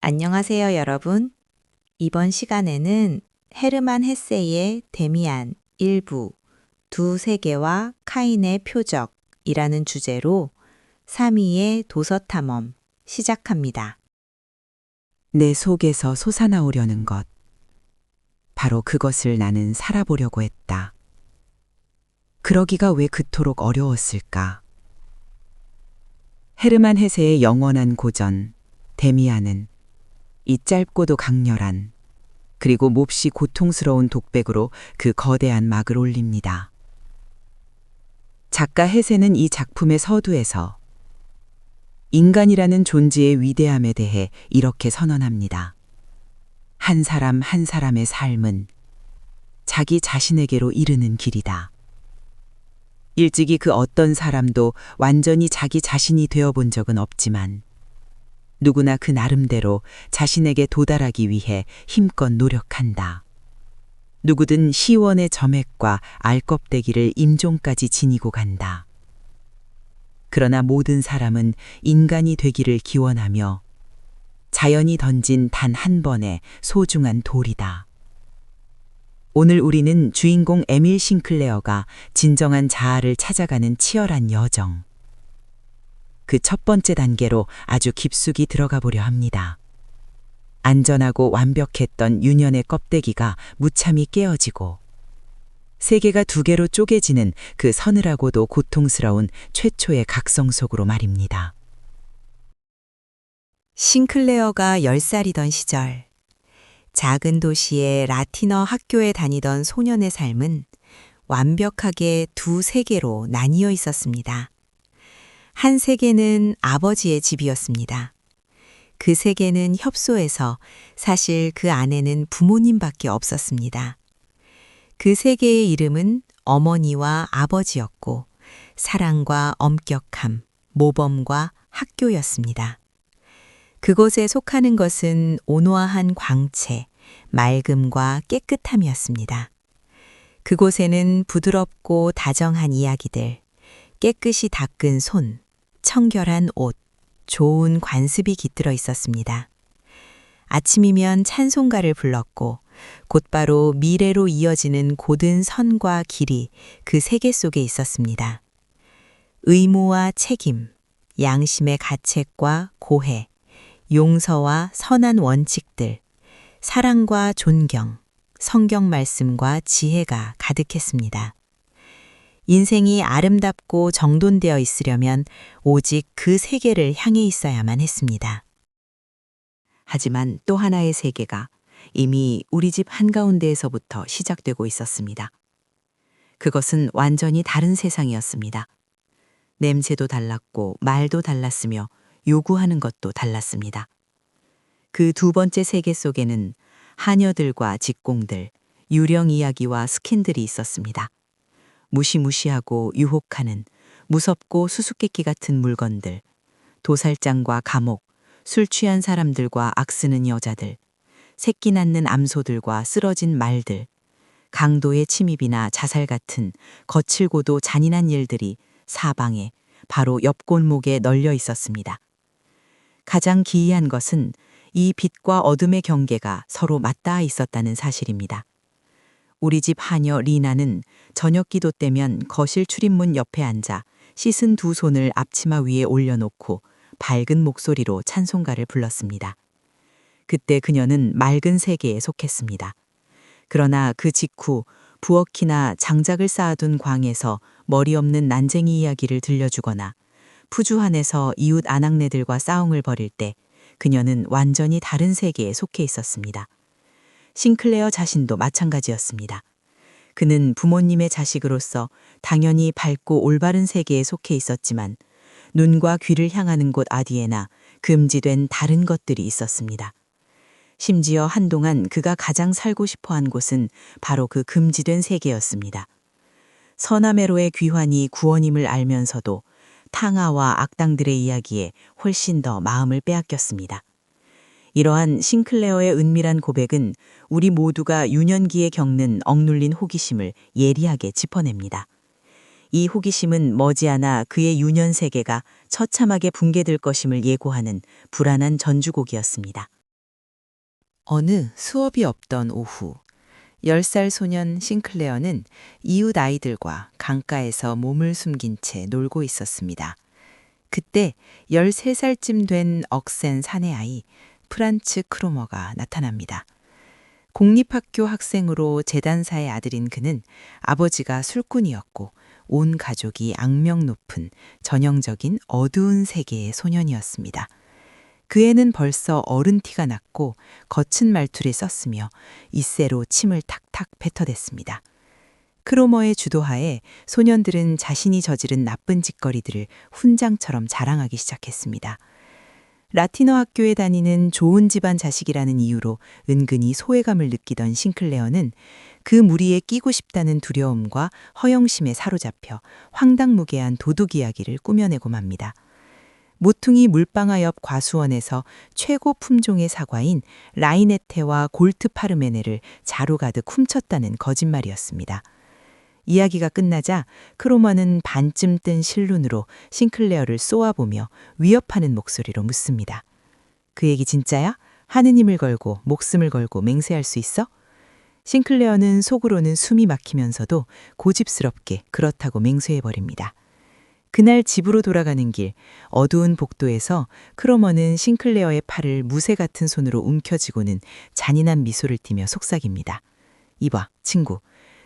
안녕하세요, 여러분. 이번 시간에는 헤르만 헤세의 데미안 일부, 두 세계와 카인의 표적이라는 주제로 3위의 도서탐험 시작합니다. 내 속에서 솟아나오려는 것. 바로 그것을 나는 살아보려고 했다. 그러기가 왜 그토록 어려웠을까? 헤르만 헤세의 영원한 고전, 데미안은 이 짧고도 강렬한 그리고 몹시 고통스러운 독백으로 그 거대한 막을 올립니다. 작가 헤세는 이 작품의 서두에서 인간이라는 존재의 위대함에 대해 이렇게 선언합니다. 한 사람 한 사람의 삶은 자기 자신에게로 이르는 길이다. 일찍이 그 어떤 사람도 완전히 자기 자신이 되어본 적은 없지만 누구나 그 나름대로 자신에게 도달하기 위해 힘껏 노력한다. 누구든 시원의 점액과 알껍데기를 임종까지 지니고 간다. 그러나 모든 사람은 인간이 되기를 기원하며 자연이 던진 단 한 번의 소중한 돌이다. 오늘 우리는 주인공 에밀 싱클레어가 진정한 자아를 찾아가는 치열한 여정. 그 첫 번째 단계로 아주 깊숙이 들어가 보려 합니다. 안전하고 완벽했던 유년의 껍데기가 무참히 깨어지고 세계가 두 개로 쪼개지는 그 서늘하고도 고통스러운 최초의 각성 속으로 말입니다. 싱클레어가 10살이던 시절, 작은 도시의 라틴어 학교에 다니던 소년의 삶은 완벽하게 두 세계로 나뉘어 있었습니다. 한 세계는 아버지의 집이었습니다. 그 세계는 협소해서 사실 그 안에는 부모님밖에 없었습니다. 그 세계의 이름은 어머니와 아버지였고 사랑과 엄격함, 모범과 학교였습니다. 그곳에 속하는 것은 온화한 광채, 맑음과 깨끗함이었습니다. 그곳에는 부드럽고 다정한 이야기들, 깨끗이 닦은 손, 청결한 옷, 좋은 관습이 깃들어 있었습니다. 아침이면 찬송가를 불렀고 곧바로 미래로 이어지는 고든 선과 길이 그 세계 속에 있었습니다. 의무와 책임, 양심의 가책과 고해, 용서와 선한 원칙들, 사랑과 존경, 성경 말씀과 지혜가 가득했습니다. 인생이 아름답고 정돈되어 있으려면 오직 그 세계를 향해 있어야만 했습니다. 하지만 또 하나의 세계가 이미 우리 집 한가운데에서부터 시작되고 있었습니다. 그것은 완전히 다른 세상이었습니다. 냄새도 달랐고 말도 달랐으며 요구하는 것도 달랐습니다. 그 두 번째 세계 속에는 하녀들과 직공들, 유령 이야기와 스캔들이 있었습니다. 무시무시하고 유혹하는 무섭고 수수께끼 같은 물건들, 도살장과 감옥, 술 취한 사람들과 악쓰는 여자들, 새끼 낳는 암소들과 쓰러진 말들, 강도의 침입이나 자살 같은 거칠고도 잔인한 일들이 사방에 바로 옆 골목에 널려 있었습니다. 가장 기이한 것은 이 빛과 어둠의 경계가 서로 맞닿아 있었다는 사실입니다. 우리 집 하녀 리나는 저녁 기도 때면 거실 출입문 옆에 앉아 씻은 두 손을 앞치마 위에 올려놓고 밝은 목소리로 찬송가를 불렀습니다. 그때 그녀는 맑은 세계에 속했습니다. 그러나 그 직후 부엌이나 장작을 쌓아둔 광에서 머리 없는 난쟁이 이야기를 들려주거나 푸주한에서 이웃 아낙네들과 싸움을 벌일 때 그녀는 완전히 다른 세계에 속해 있었습니다. 싱클레어 자신도 마찬가지였습니다. 그는 부모님의 자식으로서 당연히 밝고 올바른 세계에 속해 있었지만 눈과 귀를 향하는 곳 어디에나 금지된 다른 것들이 있었습니다. 심지어 한동안 그가 가장 살고 싶어한 곳은 바로 그 금지된 세계였습니다. 서나메로의 귀환이 구원임을 알면서도 탕아와 악당들의 이야기에 훨씬 더 마음을 빼앗겼습니다. 이러한 싱클레어의 은밀한 고백은 우리 모두가 유년기에 겪는 억눌린 호기심을 예리하게 짚어냅니다. 이 호기심은 머지않아 그의 유년 세계가 처참하게 붕괴될 것임을 예고하는 불안한 전주곡이었습니다. 어느 수업이 없던 오후, 10살 소년 싱클레어는 이웃 아이들과 강가에서 몸을 숨긴 채 놀고 있었습니다. 그때 13살쯤 된 억센 사내 아이 프란츠 크로머가 나타납니다. 공립학교 학생으로 재단사의 아들인 그는 아버지가 술꾼이었고 온 가족이 악명 높은 전형적인 어두운 세계의 소년이었습니다. 그 애는 벌써 어른 티가 났고 거친 말투를 썼으며 이새로 침을 탁탁 뱉어댔습니다. 크로머의 주도하에 소년들은 자신이 저지른 나쁜 짓거리들을 훈장처럼 자랑하기 시작했습니다. 라틴어 학교에 다니는 좋은 집안 자식이라는 이유로 은근히 소외감을 느끼던 싱클레어는 그 무리에 끼고 싶다는 두려움과 허영심에 사로잡혀 황당무계한 도둑 이야기를 꾸며내고 맙니다. 모퉁이 물방아 옆 과수원에서 최고 품종의 사과인 라이네테와 골트 파르메네를 자루 가득 훔쳤다는 거짓말이었습니다. 이야기가 끝나자 크로머는 반쯤 뜬 실눈으로 싱클레어를 쏘아보며 위협하는 목소리로 묻습니다. 그 얘기 진짜야? 하느님을 걸고 목숨을 걸고 맹세할 수 있어? 싱클레어는 속으로는 숨이 막히면서도 고집스럽게 그렇다고 맹세해버립니다. 그날 집으로 돌아가는 길, 어두운 복도에서 크로머는 싱클레어의 팔을 무쇠 같은 손으로 움켜쥐고는 잔인한 미소를 띠며 속삭입니다. 이봐, 친구.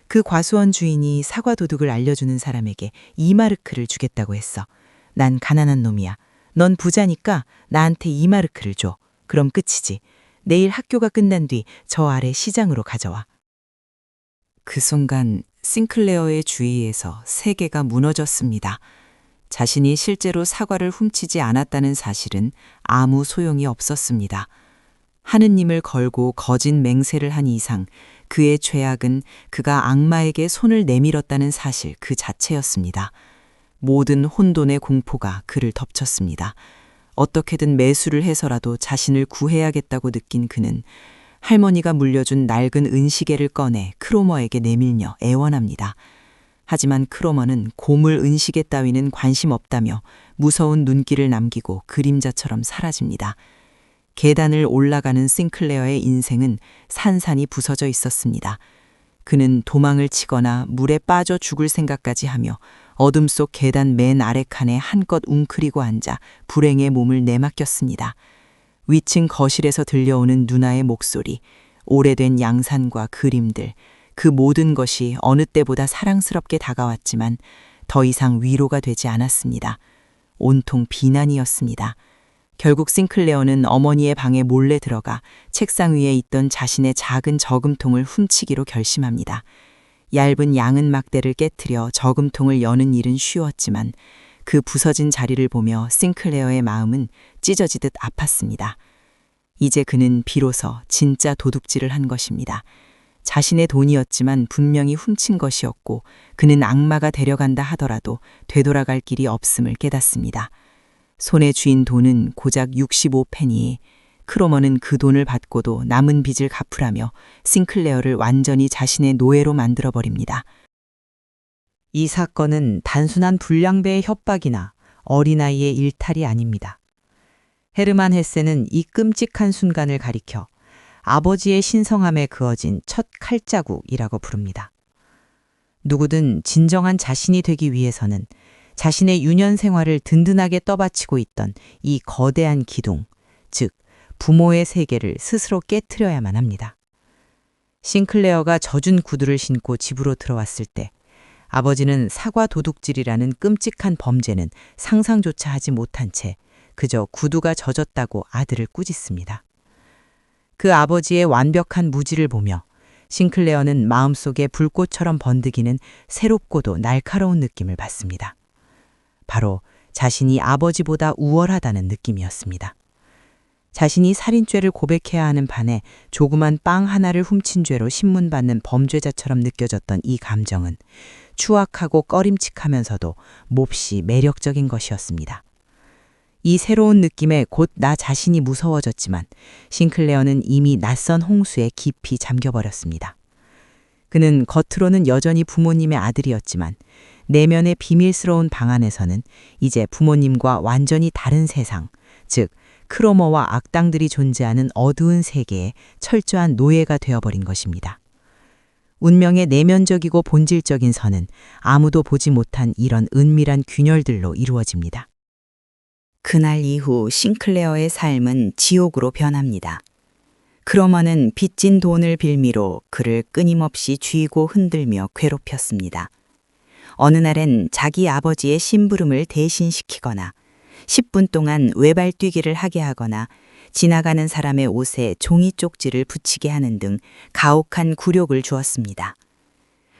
그 과수원 주인이 사과 도둑을 알려주는 사람에게 2마르크를 주겠다고 했어. 난 가난한 놈이야. 넌 부자니까 나한테 2마르크를 줘. 그럼 끝이지. 내일 학교가 끝난 뒤 저 아래 시장으로 가져와. 그 순간 싱클레어의 주위에서 세계가 무너졌습니다. 자신이 실제로 사과를 훔치지 않았다는 사실은 아무 소용이 없었습니다. 하느님을 걸고 거짓 맹세를 한 이상 그의 죄악은 그가 악마에게 손을 내밀었다는 사실 그 자체였습니다. 모든 혼돈의 공포가 그를 덮쳤습니다. 어떻게든 매수를 해서라도 자신을 구해야겠다고 느낀 그는 할머니가 물려준 낡은 은시계를 꺼내 크로머에게 내밀며 애원합니다. 하지만 크로머는 고물 은시계 따위는 관심 없다며 무서운 눈길을 남기고 그림자처럼 사라집니다. 계단을 올라가는 싱클레어의 인생은 산산이 부서져 있었습니다. 그는 도망을 치거나 물에 빠져 죽을 생각까지 하며 어둠 속 계단 맨 아래 칸에 한껏 웅크리고 앉아 불행의 몸을 내맡겼습니다. 위층 거실에서 들려오는 누나의 목소리, 오래된 양산과 그림들, 그 모든 것이 어느 때보다 사랑스럽게 다가왔지만 더 이상 위로가 되지 않았습니다. 온통 비난이었습니다. 결국 싱클레어는 어머니의 방에 몰래 들어가 책상 위에 있던 자신의 작은 저금통을 훔치기로 결심합니다. 얇은 양은 막대를 깨트려 저금통을 여는 일은 쉬웠지만 그 부서진 자리를 보며 싱클레어의 마음은 찢어지듯 아팠습니다. 이제 그는 비로소 진짜 도둑질을 한 것입니다. 자신의 돈이었지만 분명히 훔친 것이었고 그는 악마가 데려간다 하더라도 되돌아갈 길이 없음을 깨닫습니다. 손에 쥐인 돈은 고작 65페니. 크로머는 그 돈을 받고도 남은 빚을 갚으라며 싱클레어를 완전히 자신의 노예로 만들어버립니다. 이 사건은 단순한 불량배의 협박이나 어린아이의 일탈이 아닙니다. 헤르만 헤세는 이 끔찍한 순간을 가리켜 아버지의 신성함에 그어진 첫 칼자국이라고 부릅니다. 누구든 진정한 자신이 되기 위해서는 자신의 유년 생활을 든든하게 떠받치고 있던 이 거대한 기둥, 즉 부모의 세계를 스스로 깨트려야만 합니다. 싱클레어가 젖은 구두를 신고 집으로 들어왔을 때 아버지는 사과 도둑질이라는 끔찍한 범죄는 상상조차 하지 못한 채 그저 구두가 젖었다고 아들을 꾸짖습니다. 그 아버지의 완벽한 무지를 보며 싱클레어는 마음속에 불꽃처럼 번득이는 새롭고도 날카로운 느낌을 받습니다. 바로 자신이 아버지보다 우월하다는 느낌이었습니다. 자신이 살인죄를 고백해야 하는 판에 조그만 빵 하나를 훔친 죄로 신문받는 범죄자처럼 느껴졌던 이 감정은 추악하고 꺼림칙하면서도 몹시 매력적인 것이었습니다. 이 새로운 느낌에 곧 나 자신이 무서워졌지만 싱클레어는 이미 낯선 홍수에 깊이 잠겨버렸습니다. 그는 겉으로는 여전히 부모님의 아들이었지만 내면의 비밀스러운 방 안에서는 이제 부모님과 완전히 다른 세상, 즉 크로머와 악당들이 존재하는 어두운 세계의 철저한 노예가 되어버린 것입니다. 운명의 내면적이고 본질적인 선은 아무도 보지 못한 이런 은밀한 균열들로 이루어집니다. 그날 이후 싱클레어의 삶은 지옥으로 변합니다. 크로머는 빚진 돈을 빌미로 그를 끊임없이 쥐고 흔들며 괴롭혔습니다. 어느 날엔 자기 아버지의 심부름을 대신시키거나 10분 동안 외발뛰기를 하게 하거나 지나가는 사람의 옷에 종이 쪽지를 붙이게 하는 등 가혹한 굴욕을 주었습니다.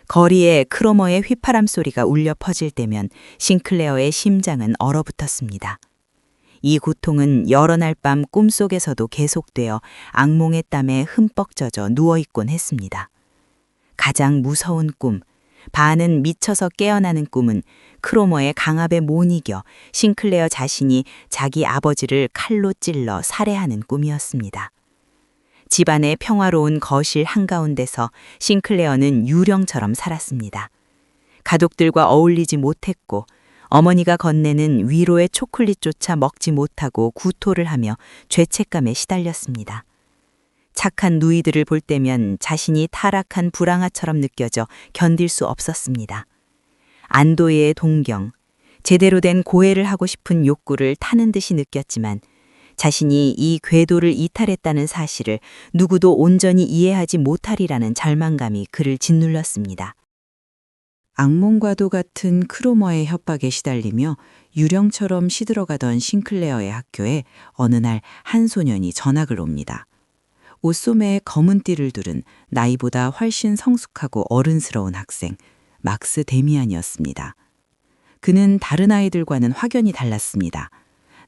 거리에 크로머의 휘파람 소리가 울려 퍼질 때면 싱클레어의 심장은 얼어붙었습니다. 이 고통은 여러 날 밤 꿈속에서도 계속되어 악몽의 땀에 흠뻑 젖어 누워있곤 했습니다. 가장 무서운 꿈, 반은 미쳐서 깨어나는 꿈은 크로머의 강압에 못 이겨 싱클레어 자신이 자기 아버지를 칼로 찔러 살해하는 꿈이었습니다. 집안의 평화로운 거실 한가운데서 싱클레어는 유령처럼 살았습니다. 가족들과 어울리지 못했고 어머니가 건네는 위로의 초콜릿조차 먹지 못하고 구토를 하며 죄책감에 시달렸습니다. 착한 누이들을 볼 때면 자신이 타락한 불황아처럼 느껴져 견딜 수 없었습니다. 안도의 동경, 제대로 된 고해를 하고 싶은 욕구를 타는 듯이 느꼈지만 자신이 이 궤도를 이탈했다는 사실을 누구도 온전히 이해하지 못하리라는 절망감이 그를 짓눌렀습니다. 악몽과도 같은 크로머의 협박에 시달리며 유령처럼 시들어가던 싱클레어의 학교에 어느 날 한 소년이 전학을 옵니다. 옷소매에 검은 띠를 두른 나이보다 훨씬 성숙하고 어른스러운 학생, 막스 데미안이었습니다. 그는 다른 아이들과는 확연히 달랐습니다.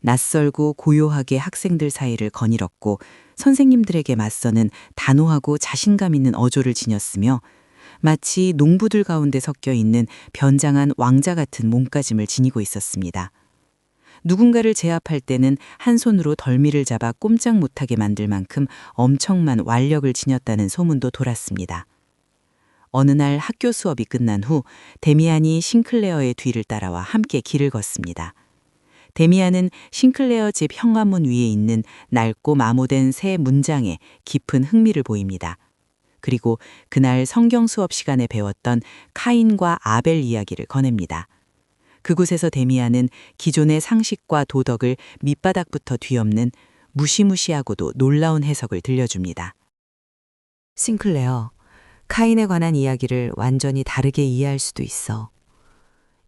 낯설고 고요하게 학생들 사이를 거닐었고 선생님들에게 맞서는 단호하고 자신감 있는 어조를 지녔으며 마치 농부들 가운데 섞여 있는 변장한 왕자 같은 몸가짐을 지니고 있었습니다. 누군가를 제압할 때는 한 손으로 덜미를 잡아 꼼짝 못하게 만들 만큼 엄청난 완력을 지녔다는 소문도 돌았습니다. 어느 날 학교 수업이 끝난 후 데미안이 싱클레어의 뒤를 따라와 함께 길을 걷습니다. 데미안은 싱클레어 집 현관문 위에 있는 낡고 마모된 새 문장에 깊은 흥미를 보입니다. 그리고 그날 성경 수업 시간에 배웠던 카인과 아벨 이야기를 꺼냅니다. 그곳에서 데미안은 기존의 상식과 도덕을 밑바닥부터 뒤엎는 무시무시하고도 놀라운 해석을 들려줍니다. 싱클레어, 카인에 관한 이야기를 완전히 다르게 이해할 수도 있어.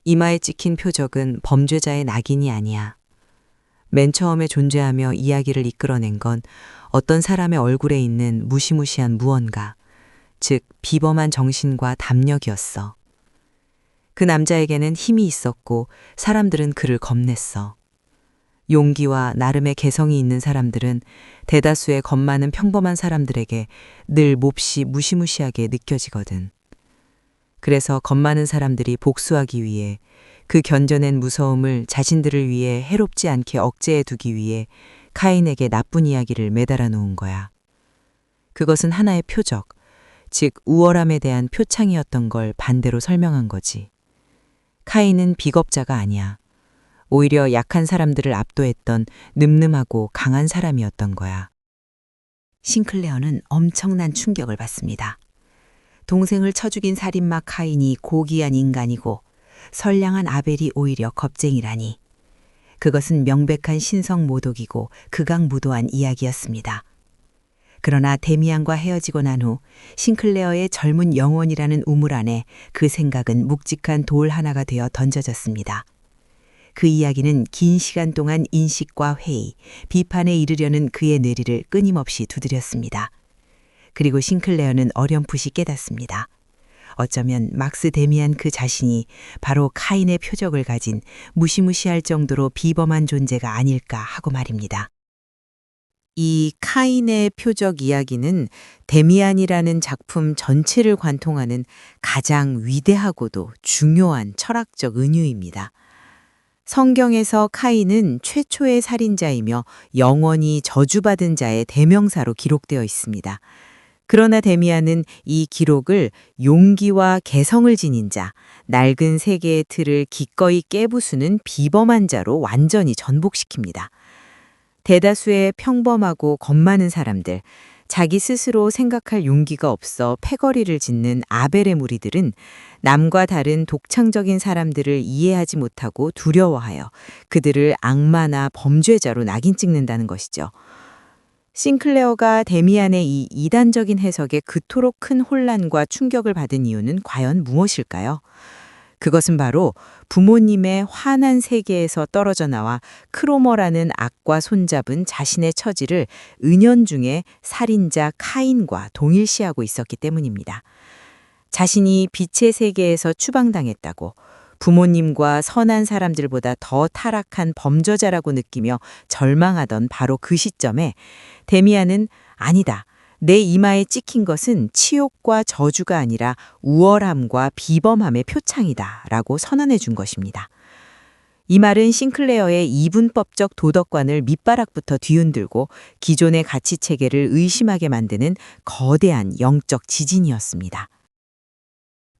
이마에 찍힌 표적은 범죄자의 낙인이 아니야. 맨 처음에 존재하며 이야기를 이끌어낸 건 어떤 사람의 얼굴에 있는 무시무시한 무언가, 즉 비범한 정신과 담력이었어. 그 남자에게는 힘이 있었고 사람들은 그를 겁냈어. 용기와 나름의 개성이 있는 사람들은 대다수의 겁 많은 평범한 사람들에게 늘 몹시 무시무시하게 느껴지거든. 그래서 겁 많은 사람들이 복수하기 위해 그 견뎌낸 무서움을 자신들을 위해 해롭지 않게 억제해 두기 위해 카인에게 나쁜 이야기를 매달아 놓은 거야. 그것은 하나의 표적, 즉 우월함에 대한 표창이었던 걸 반대로 설명한 거지. 카인은 비겁자가 아니야. 오히려 약한 사람들을 압도했던 늠름하고 강한 사람이었던 거야. 싱클레어는 엄청난 충격을 받습니다. 동생을 쳐 죽인 살인마 카인이 고귀한 인간이고 선량한 아벨이 오히려 겁쟁이라니. 그것은 명백한 신성모독이고 극악무도한 이야기였습니다. 그러나 데미안과 헤어지고 난 후 싱클레어의 젊은 영혼이라는 우물 안에 그 생각은 묵직한 돌 하나가 되어 던져졌습니다. 그 이야기는 긴 시간 동안 인식과 회의, 비판에 이르려는 그의 뇌리를 끊임없이 두드렸습니다. 그리고 싱클레어는 어렴풋이 깨닫습니다. 어쩌면 막스 데미안 그 자신이 바로 카인의 표적을 가진 무시무시할 정도로 비범한 존재가 아닐까 하고 말입니다. 이 카인의 표적 이야기는 데미안이라는 작품 전체를 관통하는 가장 위대하고도 중요한 철학적 은유입니다. 성경에서 카인은 최초의 살인자이며 영원히 저주받은 자의 대명사로 기록되어 있습니다. 그러나 데미안은 이 기록을 용기와 개성을 지닌 자, 낡은 세계의 틀을 기꺼이 깨부수는 비범한 자로 완전히 전복시킵니다. 대다수의 평범하고 겁 많은 사람들, 자기 스스로 생각할 용기가 없어 패거리를 짓는 아벨의 무리들은 남과 다른 독창적인 사람들을 이해하지 못하고 두려워하여 그들을 악마나 범죄자로 낙인 찍는다는 것이죠. 싱클레어가 데미안의 이 이단적인 해석에 그토록 큰 혼란과 충격을 받은 이유는 과연 무엇일까요? 그것은 바로 부모님의 환한 세계에서 떨어져 나와 크로머라는 악과 손잡은 자신의 처지를 은연중에 살인자 카인과 동일시하고 있었기 때문입니다. 자신이 빛의 세계에서 추방당했다고 부모님과 선한 사람들보다 더 타락한 범죄자라고 느끼며 절망하던 바로 그 시점에 데미안은 아니다. 내 이마에 찍힌 것은 치욕과 저주가 아니라 우월함과 비범함의 표창이다 라고 선언해 준 것입니다. 이 말은 싱클레어의 이분법적 도덕관을 밑바닥부터 뒤흔들고 기존의 가치체계를 의심하게 만드는 거대한 영적 지진이었습니다.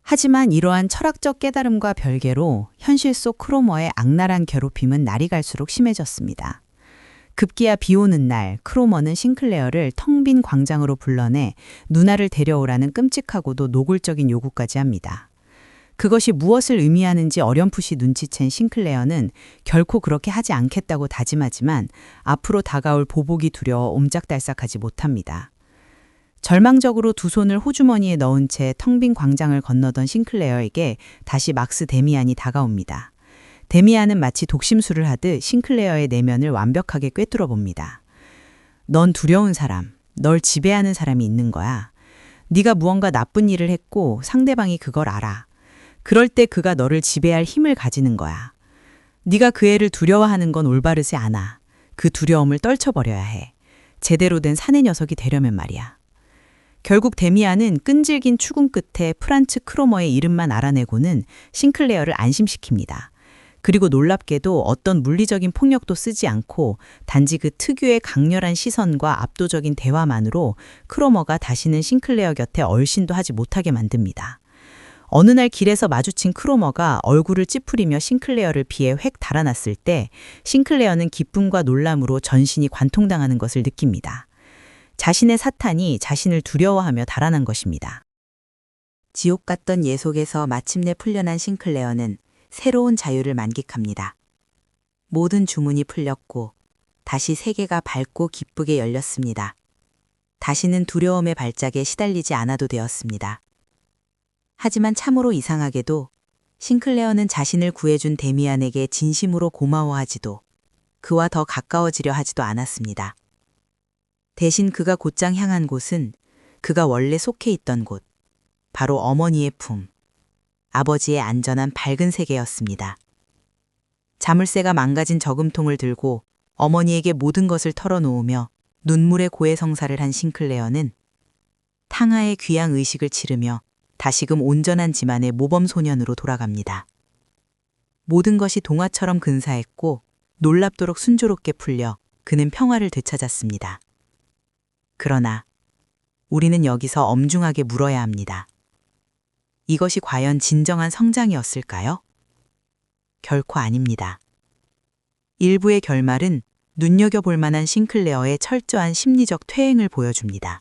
하지만 이러한 철학적 깨달음과 별개로 현실 속 크로머의 악랄한 괴롭힘은 날이 갈수록 심해졌습니다. 급기야 비 오는 날 크로머는 싱클레어를 텅 빈 광장으로 불러내 누나를 데려오라는 끔찍하고도 노골적인 요구까지 합니다. 그것이 무엇을 의미하는지 어렴풋이 눈치챈 싱클레어는 결코 그렇게 하지 않겠다고 다짐하지만 앞으로 다가올 보복이 두려워 옴짝달싹하지 못합니다. 절망적으로 두 손을 호주머니에 넣은 채 텅 빈 광장을 건너던 싱클레어에게 다시 막스 데미안이 다가옵니다. 데미안은 마치 독심술을 하듯 싱클레어의 내면을 완벽하게 꿰뚫어 봅니다. 넌 두려운 사람, 널 지배하는 사람이 있는 거야. 네가 무언가 나쁜 일을 했고 상대방이 그걸 알아. 그럴 때 그가 너를 지배할 힘을 가지는 거야. 네가 그 애를 두려워하는 건 올바르지 않아. 그 두려움을 떨쳐버려야 해. 제대로 된 사내 녀석이 되려면 말이야. 결국 데미안은 끈질긴 추궁 끝에 프란츠 크로머의 이름만 알아내고는 싱클레어를 안심시킵니다. 그리고 놀랍게도 어떤 물리적인 폭력도 쓰지 않고 단지 그 특유의 강렬한 시선과 압도적인 대화만으로 크로머가 다시는 싱클레어 곁에 얼씬도 하지 못하게 만듭니다. 어느 날 길에서 마주친 크로머가 얼굴을 찌푸리며 싱클레어를 피해 획 달아났을 때 싱클레어는 기쁨과 놀람으로 전신이 관통당하는 것을 느낍니다. 자신의 사탄이 자신을 두려워하며 달아난 것입니다. 지옥 같던 예 속에서 마침내 풀려난 싱클레어는 새로운 자유를 만끽합니다. 모든 주문이 풀렸고 다시 세계가 밝고 기쁘게 열렸습니다. 다시는 두려움의 발작에 시달리지 않아도 되었습니다. 하지만 참으로 이상하게도 싱클레어는 자신을 구해준 데미안에게 진심으로 고마워하지도 그와 더 가까워지려 하지도 않았습니다. 대신 그가 곧장 향한 곳은 그가 원래 속해 있던 곳, 바로 어머니의 품, 아버지의 안전한 밝은 세계였습니다. 자물쇠가 망가진 저금통을 들고 어머니에게 모든 것을 털어놓으며 눈물의 고해성사를 한 싱클레어는 탕하의 귀양 의식을 치르며 다시금 온전한 지만의 모범 소년으로 돌아갑니다. 모든 것이 동화처럼 근사했고 놀랍도록 순조롭게 풀려 그는 평화를 되찾았습니다. 그러나 우리는 여기서 엄중하게 물어야 합니다. 이것이 과연 진정한 성장이었을까요? 결코 아닙니다. 일부의 결말은 눈여겨볼 만한 싱클레어의 철저한 심리적 퇴행을 보여줍니다.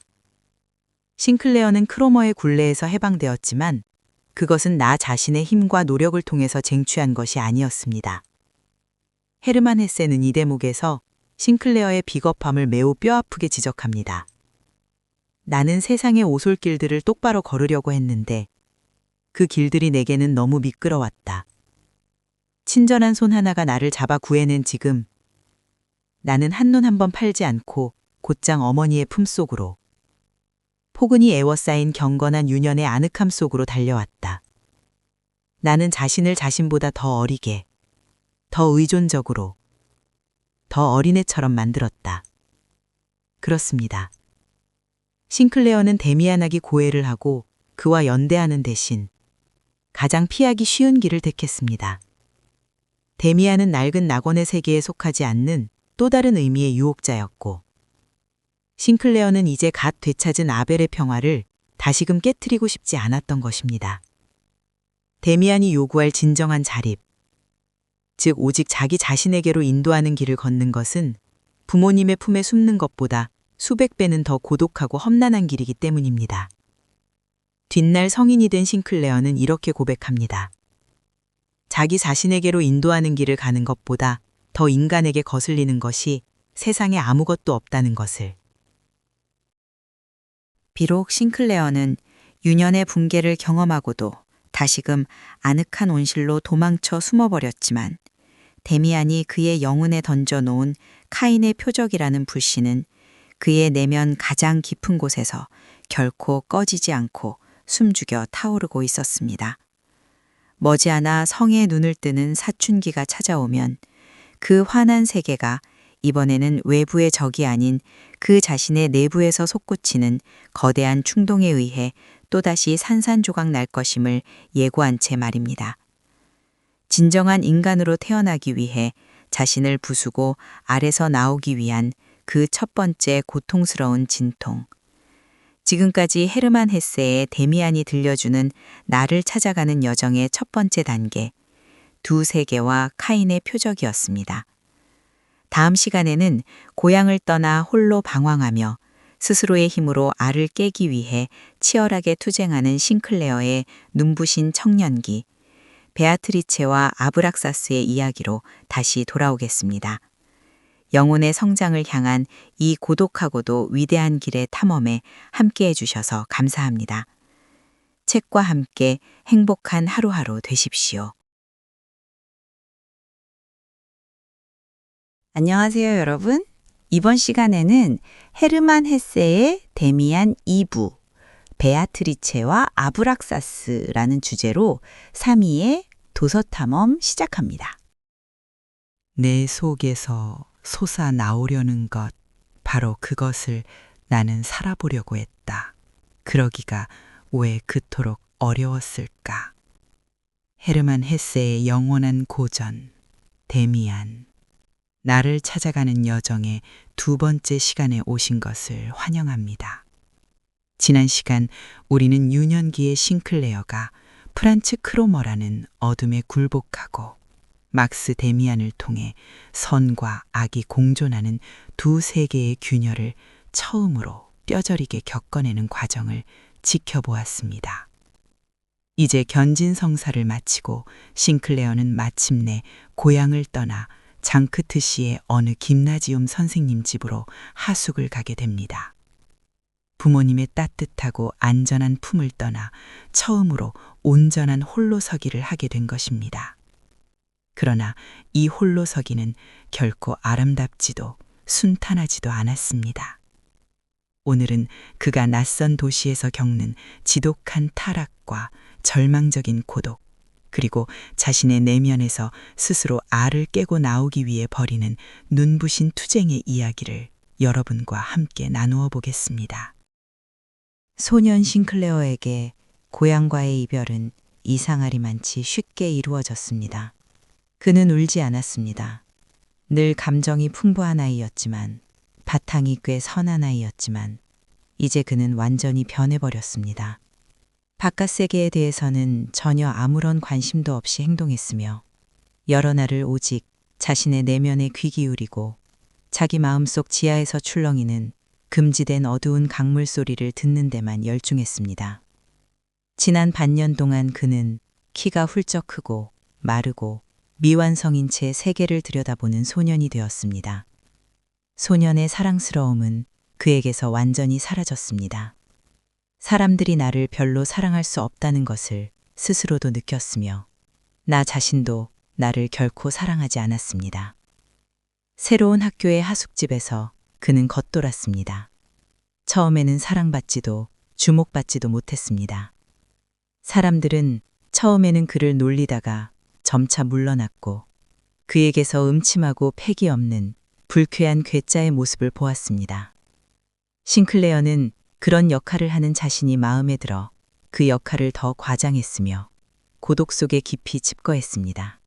싱클레어는 크로머의 굴레에서 해방되었지만 그것은 나 자신의 힘과 노력을 통해서 쟁취한 것이 아니었습니다. 헤르만 헤세는 이 대목에서 싱클레어의 비겁함을 매우 뼈아프게 지적합니다. 나는 세상의 오솔길들을 똑바로 걸으려고 했는데 그 길들이 내게는 너무 미끄러웠다. 친절한 손 하나가 나를 잡아 구해낸 지금 나는 한눈 한번 팔지 않고 곧장 어머니의 품속으로 포근히 애워싸인 경건한 유년의 아늑함 속으로 달려왔다. 나는 자신을 자신보다 더 어리게, 더 의존적으로, 더 어린애처럼 만들었다. 그렇습니다. 싱클레어는 데미안에게 고해를 하고 그와 연대하는 대신 가장 피하기 쉬운 길을 택했습니다. 데미안은 낡은 낙원의 세계에 속하지 않는 또 다른 의미의 유혹자였고 싱클레어는 이제 갓 되찾은 아벨의 평화를 다시금 깨트리고 싶지 않았던 것입니다. 데미안이 요구할 진정한 자립, 즉 오직 자기 자신에게로 인도하는 길을 걷는 것은 부모님의 품에 숨는 것보다 수백 배는 더 고독하고 험난한 길이기 때문입니다. 뒷날 성인이 된 싱클레어는 이렇게 고백합니다. 자기 자신에게로 인도하는 길을 가는 것보다 더 인간에게 거슬리는 것이 세상에 아무것도 없다는 것을. 비록 싱클레어는 유년의 붕괴를 경험하고도 다시금 아늑한 온실로 도망쳐 숨어버렸지만 데미안이 그의 영혼에 던져놓은 카인의 표적이라는 불씨는 그의 내면 가장 깊은 곳에서 결코 꺼지지 않고 숨죽여 타오르고 있었습니다. 머지않아 성에 눈을 뜨는 사춘기가 찾아오면 그 환한 세계가 이번에는 외부의 적이 아닌 그 자신의 내부에서 솟구치는 거대한 충동에 의해 또다시 산산조각 날 것임을 예고한 채 말입니다. 진정한 인간으로 태어나기 위해 자신을 부수고 알에서 나오기 위한 그 첫 번째 고통스러운 진통. 지금까지 헤르만 헤세의 데미안이 들려주는 나를 찾아가는 여정의 첫 번째 단계, 두 세계와 카인의 표적이었습니다. 다음 시간에는 고향을 떠나 홀로 방황하며 스스로의 힘으로 알을 깨기 위해 치열하게 투쟁하는 싱클레어의 눈부신 청년기, 베아트리체와 아브락사스의 이야기로 다시 돌아오겠습니다. 영혼의 성장을 향한 이 고독하고도 위대한 길의 탐험에 함께해 주셔서 감사합니다. 책과 함께 행복한 하루하루 되십시오. 안녕하세요, 여러분. 이번 시간에는 헤르만 헤세의 데미안 2부, 베아트리체와 아브락사스라는 주제로 3위의 도서탐험 시작합니다. 내 속에서 솟아나오려는 것, 바로 그것을 나는 살아보려고 했다. 그러기가 왜 그토록 어려웠을까? 헤르만 헤세의 영원한 고전, 데미안. 나를 찾아가는 여정의 두 번째 시간에 오신 것을 환영합니다. 지난 시간 우리는 유년기의 싱클레어가 프란츠 크로머라는 어둠에 굴복하고 막스 데미안을 통해 선과 악이 공존하는 두 세계의 균열을 처음으로 뼈저리게 겪어내는 과정을 지켜보았습니다. 이제 견진성사를 마치고 싱클레어는 마침내 고향을 떠나 장크트시의 어느 김나지움 선생님 집으로 하숙을 가게 됩니다. 부모님의 따뜻하고 안전한 품을 떠나 처음으로 온전한 홀로서기를 하게 된 것입니다. 그러나 이 홀로서기는 결코 아름답지도 순탄하지도 않았습니다. 오늘은 그가 낯선 도시에서 겪는 지독한 타락과 절망적인 고독, 그리고 자신의 내면에서 스스로 알을 깨고 나오기 위해 벌이는 눈부신 투쟁의 이야기를 여러분과 함께 나누어 보겠습니다. 소년 싱클레어에게 고향과의 이별은 이상하리만치 쉽게 이루어졌습니다. 그는 울지 않았습니다. 늘 감정이 풍부한 아이였지만, 바탕이 꽤 선한 아이였지만, 이제 그는 완전히 변해버렸습니다. 바깥 세계에 대해서는 전혀 아무런 관심도 없이 행동했으며, 여러 날을 오직 자신의 내면에 귀 기울이고 자기 마음속 지하에서 출렁이는 금지된 어두운 강물 소리를 듣는 데만 열중했습니다. 지난 반년 동안 그는 키가 훌쩍 크고 마르고 미완성인 채 세계를 들여다보는 소년이 되었습니다. 소년의 사랑스러움은 그에게서 완전히 사라졌습니다. 사람들이 나를 별로 사랑할 수 없다는 것을 스스로도 느꼈으며 나 자신도 나를 결코 사랑하지 않았습니다. 새로운 학교의 하숙집에서 그는 겉돌았습니다. 처음에는 사랑받지도 주목받지도 못했습니다. 사람들은 처음에는 그를 놀리다가 점차 물러났고 그에게서 음침하고 패기 없는 불쾌한 괴짜의 모습을 보았습니다. 싱클레어는 그런 역할을 하는 자신이 마음에 들어 그 역할을 더 과장했으며 고독 속에 깊이 칩거했습니다.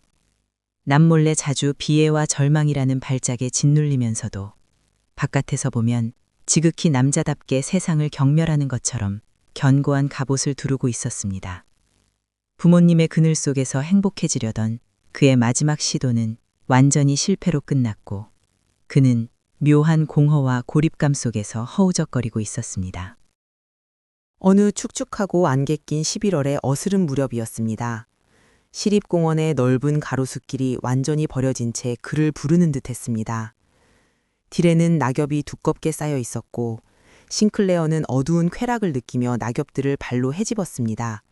남몰래 자주 비애와 절망이라는 발작에 짓눌리면서도 바깥에서 보면 지극히 남자답게 세상을 경멸하는 것처럼 견고한 갑옷을 두르고 있었습니다. 부모님의 그늘 속에서 행복해지려던 그의 마지막 시도는 완전히 실패로 끝났고 그는 묘한 공허와 고립감 속에서 허우적거리고 있었습니다. 어느 축축하고 안개 낀 11월의 어스름 무렵이었습니다. 시립공원의 넓은 가로수길이 완전히 버려진 채 그를 부르는 듯했습니다. 딜에는 낙엽이 두껍게 쌓여 있었고 싱클레어는 어두운 쾌락을 느끼며 낙엽들을 발로 헤집었습니다.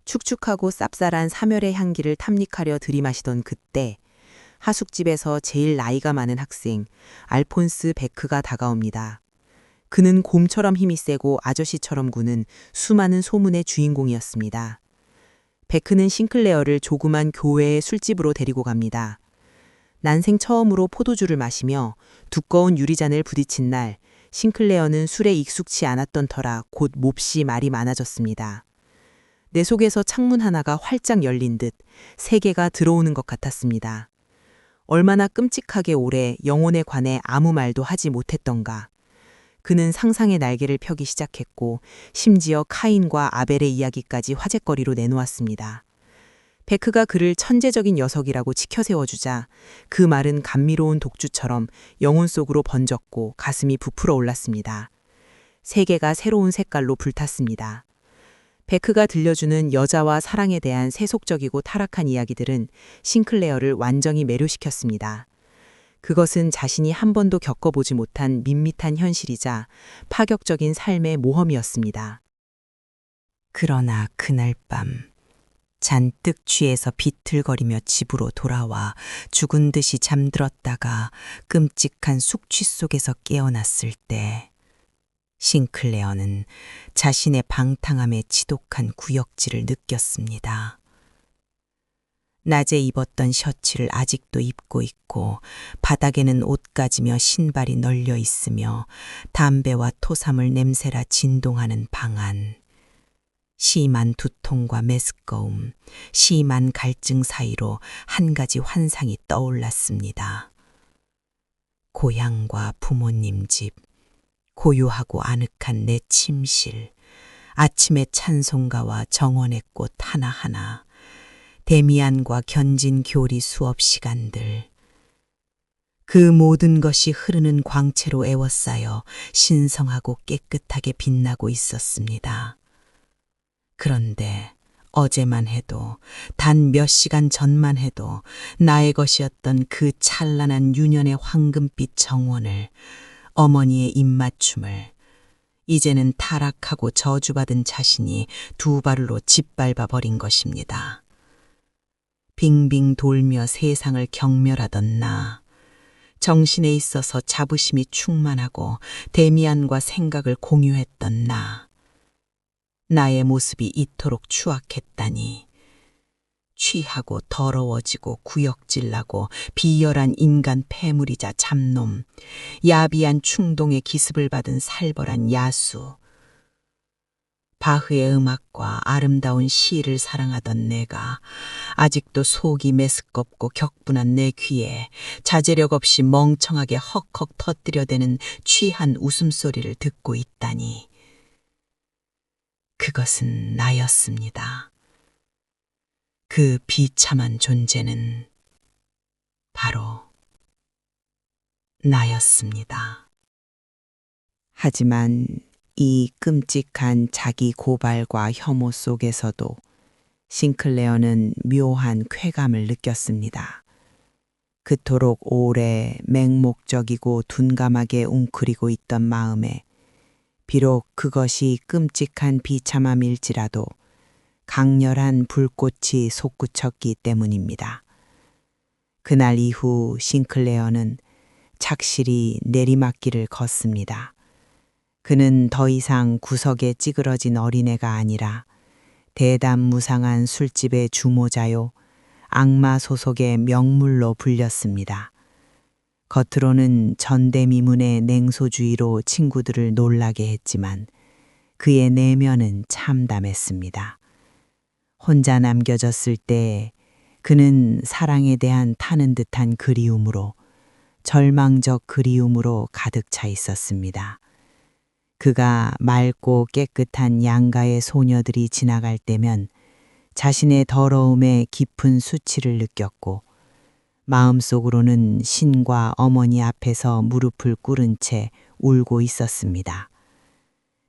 축축하고 쌉쌀한 사멸의 향기를 탐닉하려 들이마시던 그때 하숙집에서 제일 나이가 많은 학생 알폰스 베크가 다가옵니다. 그는 곰처럼 힘이 세고 아저씨처럼 구는 수많은 소문의 주인공이었습니다. 베크는 싱클레어를 조그만 교회의 술집으로 데리고 갑니다. 난생 처음으로 포도주를 마시며 두꺼운 유리잔을 부딪힌 날 싱클레어는 술에 익숙치 않았던 터라 곧 몹시 말이 많아졌습니다. 내 속에서 창문 하나가 활짝 열린 듯 세계가 들어오는 것 같았습니다. 얼마나 끔찍하게 오래 영혼에 관해 아무 말도 하지 못했던가. 그는 상상의 날개를 펴기 시작했고 심지어 카인과 아벨의 이야기까지 화제거리로 내놓았습니다. 베크가 그를 천재적인 녀석이라고 치켜세워주자 그 말은 감미로운 독주처럼 영혼 속으로 번졌고 가슴이 부풀어 올랐습니다. 세계가 새로운 색깔로 불탔습니다. 베크가 들려주는 여자와 사랑에 대한 세속적이고 타락한 이야기들은 싱클레어를 완전히 매료시켰습니다. 그것은 자신이 한 번도 겪어보지 못한 밋밋한 현실이자 파격적인 삶의 모험이었습니다. 그러나 그날 밤 잔뜩 취해서 비틀거리며 집으로 돌아와 죽은 듯이 잠들었다가 끔찍한 숙취 속에서 깨어났을 때 싱클레어는 자신의 방탕함에 지독한 구역질을 느꼈습니다. 낮에 입었던 셔츠를 아직도 입고 있고 바닥에는 옷 가지며 신발이 널려 있으며 담배와 토사물 냄새라 진동하는 방 안. 심한 두통과 메스꺼움, 심한 갈증 사이로 한 가지 환상이 떠올랐습니다. 고향과 부모님 집, 고요하고 아늑한 내 침실, 아침의 찬송가와 정원의 꽃 하나하나, 데미안과 견진 교리 수업 시간들. 그 모든 것이 흐르는 광채로 에워싸여 신성하고 깨끗하게 빛나고 있었습니다. 그런데 어제만 해도, 단 몇 시간 전만 해도 나의 것이었던 그 찬란한 유년의 황금빛 정원을, 어머니의 입맞춤을, 이제는 타락하고 저주받은 자신이 두 발로 짓밟아 버린 것입니다. 빙빙 돌며 세상을 경멸하던 나, 정신에 있어서 자부심이 충만하고 데미안과 생각을 공유했던 나, 나의 모습이 이토록 추악했다니. 취하고 더러워지고 구역질나고 비열한 인간 폐물이자 잡놈, 야비한 충동의 기습을 받은 살벌한 야수. 바흐의 음악과 아름다운 시를 사랑하던 내가 아직도 속이 메스껍고 격분한 내 귀에 자제력 없이 멍청하게 헉헉 터뜨려대는 취한 웃음소리를 듣고 있다니. 그것은 나였습니다. 그 비참한 존재는 바로 나였습니다. 하지만 이 끔찍한 자기 고발과 혐오 속에서도 싱클레어는 묘한 쾌감을 느꼈습니다. 그토록 오래 맹목적이고 둔감하게 웅크리고 있던 마음에 비록 그것이 끔찍한 비참함일지라도 강렬한 불꽃이 솟구쳤기 때문입니다. 그날 이후 싱클레어는 착실히 내리막길을 걷습니다. 그는 더 이상 구석에 찌그러진 어린애가 아니라 대담무상한 술집의 주모자요, 악마 소속의 명물로 불렸습니다. 겉으로는 전대미문의 냉소주의로 친구들을 놀라게 했지만 그의 내면은 참담했습니다. 혼자 남겨졌을 때 그는 사랑에 대한 타는 듯한 그리움으로, 절망적 그리움으로 가득 차 있었습니다. 그가 맑고 깨끗한 양가의 소녀들이 지나갈 때면 자신의 더러움에 깊은 수치를 느꼈고, 마음속으로는 신과 어머니 앞에서 무릎을 꿇은 채 울고 있었습니다.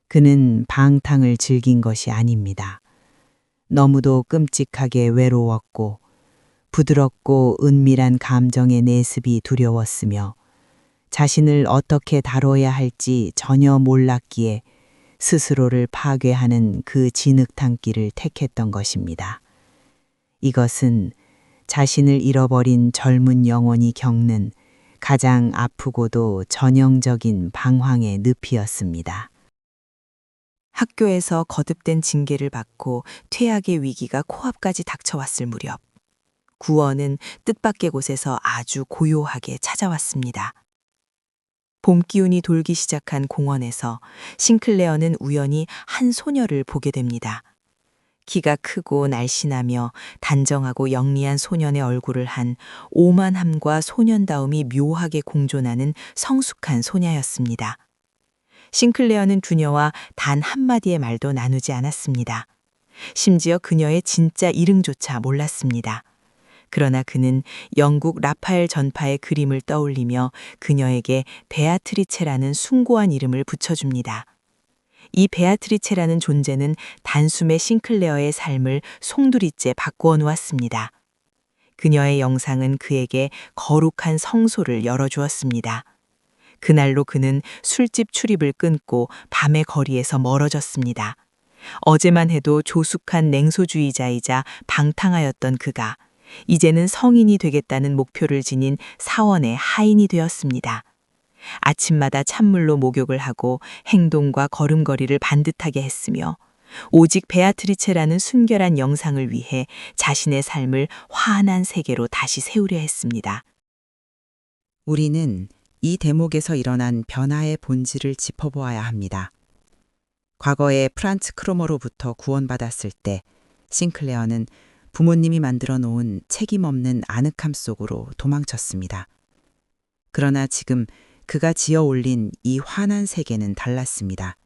그는 방탕을 즐긴 것이 아닙니다. 너무도 끔찍하게 외로웠고 부드럽고 은밀한 감정의 내습이 두려웠으며 자신을 어떻게 다뤄야 할지 전혀 몰랐기에 스스로를 파괴하는 그 진흙탕길을 택했던 것입니다. 이것은 자신을 잃어버린 젊은 영혼이 겪는 가장 아프고도 전형적인 방황의 늪이었습니다. 학교에서 거듭된 징계를 받고 퇴학의 위기가 코앞까지 닥쳐왔을 무렵, 구원은 뜻밖의 곳에서 아주 고요하게 찾아왔습니다. 봄 기운이 돌기 시작한 공원에서 싱클레어는 우연히 한 소녀를 보게 됩니다. 키가 크고 날씬하며 단정하고 영리한 소년의 얼굴을 한 오만함과 소년다움이 묘하게 공존하는 성숙한 소녀였습니다. 싱클레어는 그녀와 단 한마디의 말도 나누지 않았습니다. 심지어 그녀의 진짜 이름조차 몰랐습니다. 그러나 그는 영국 라파엘 전파의 그림을 떠올리며 그녀에게 베아트리체라는 숭고한 이름을 붙여줍니다. 이 베아트리체라는 존재는 단숨에 싱클레어의 삶을 송두리째 바꾸어 놓았습니다. 그녀의 영상은 그에게 거룩한 성소를 열어주었습니다. 그날로 그는 술집 출입을 끊고 밤의 거리에서 멀어졌습니다. 어제만 해도 조숙한 냉소주의자이자 방탕하였던 그가 이제는 성인이 되겠다는 목표를 지닌 사원의 하인이 되었습니다. 아침마다 찬물로 목욕을 하고 행동과 걸음걸이를 반듯하게 했으며 오직 베아트리체라는 순결한 영상을 위해 자신의 삶을 환한 세계로 다시 세우려 했습니다. 우리는 이 대목에서 일어난 변화의 본질을 짚어보아야 합니다. 과거에 프란츠 크로머로부터 구원받았을 때 싱클레어는 부모님이 만들어 놓은 책임 없는 아늑함 속으로 도망쳤습니다. 그러나 지금 그가 지어 올린 이 환한 세계는 달랐습니다.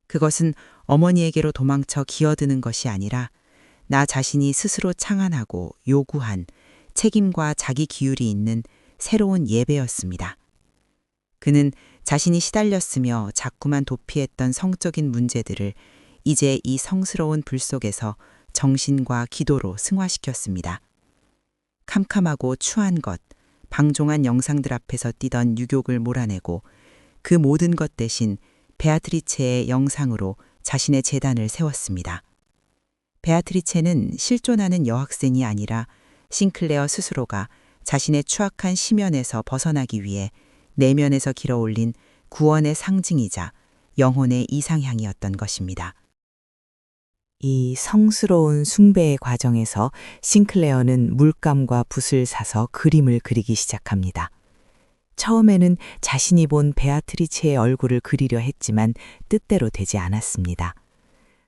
그것은 어머니에게로 도망쳐 기어드는 것이 아니라 나 자신이 스스로 창안하고 요구한 책임과 자기 기율이 있는 새로운 예배였습니다. 그는 자신이 시달렸으며 자꾸만 도피했던 성적인 문제들을 이제 이 성스러운 불 속에서 정신과 기도로 승화시켰습니다. 캄캄하고 추한 것, 방종한 영상들 앞에서 뛰던 유욕을 몰아내고 그 모든 것 대신 베아트리체의 영상으로 자신의 제단을 세웠습니다. 베아트리체는 실존하는 여학생이 아니라 싱클레어 스스로가 자신의 추악한 심연에서 벗어나기 위해 내면에서 길어올린 구원의 상징이자 영혼의 이상향이었던 것입니다. 이 성스러운 숭배의 과정에서 싱클레어는 물감과 붓을 사서 그림을 그리기 시작합니다. 처음에는 자신이 본 베아트리체의 얼굴을 그리려 했지만 뜻대로 되지 않았습니다.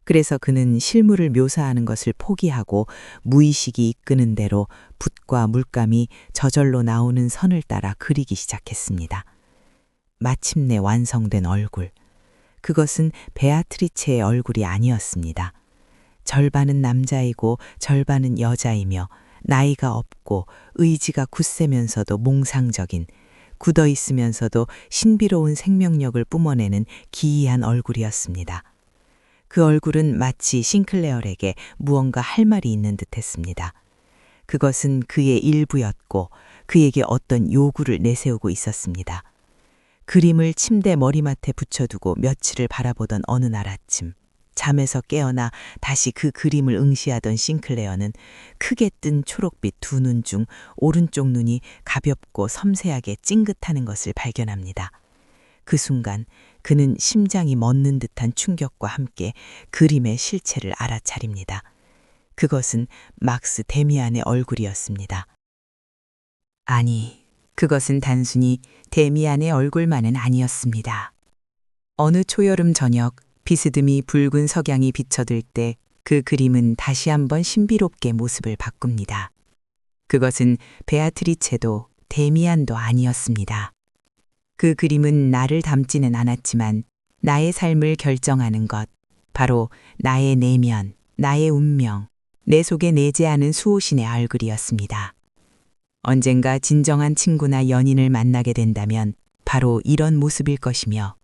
그래서 그는 실물을 묘사하는 것을 포기하고 무의식이 이끄는 대로 붓과 물감이 저절로 나오는 선을 따라 그리기 시작했습니다. 마침내 완성된 얼굴. 그것은 베아트리체의 얼굴이 아니었습니다. 절반은 남자이고 절반은 여자이며 나이가 없고 의지가 굳세면서도 몽상적인, 굳어 있으면서도 신비로운 생명력을 뿜어내는 기이한 얼굴이었습니다. 그 얼굴은 마치 싱클레어에게 무언가 할 말이 있는 듯했습니다. 그것은 그의 일부였고 그에게 어떤 요구를 내세우고 있었습니다. 그림을 침대 머리맡에 붙여두고 며칠을 바라보던 어느 날 아침, 잠에서 깨어나 다시 그 그림을 응시하던 싱클레어는 크게 뜬 초록빛 두 눈 중 오른쪽 눈이 가볍고 섬세하게 찡긋하는 것을 발견합니다. 그 순간 그는 심장이 멎는 듯한 충격과 함께 그림의 실체를 알아차립니다. 그것은 막스 데미안의 얼굴이었습니다. 아니, 그것은 단순히 데미안의 얼굴만은 아니었습니다. 어느 초여름 저녁, 비스듬히 붉은 석양이 비쳐들 때 그 그림은 다시 한번 신비롭게 모습을 바꿉니다. 그것은 베아트리체도 데미안도 아니었습니다. 그 그림은 나를 담지는 않았지만 나의 삶을 결정하는 것, 바로 나의 내면, 나의 운명, 내 속에 내재하는 수호신의 얼굴이었습니다. 언젠가 진정한 친구나 연인을 만나게 된다면 바로 이런 모습일 것이며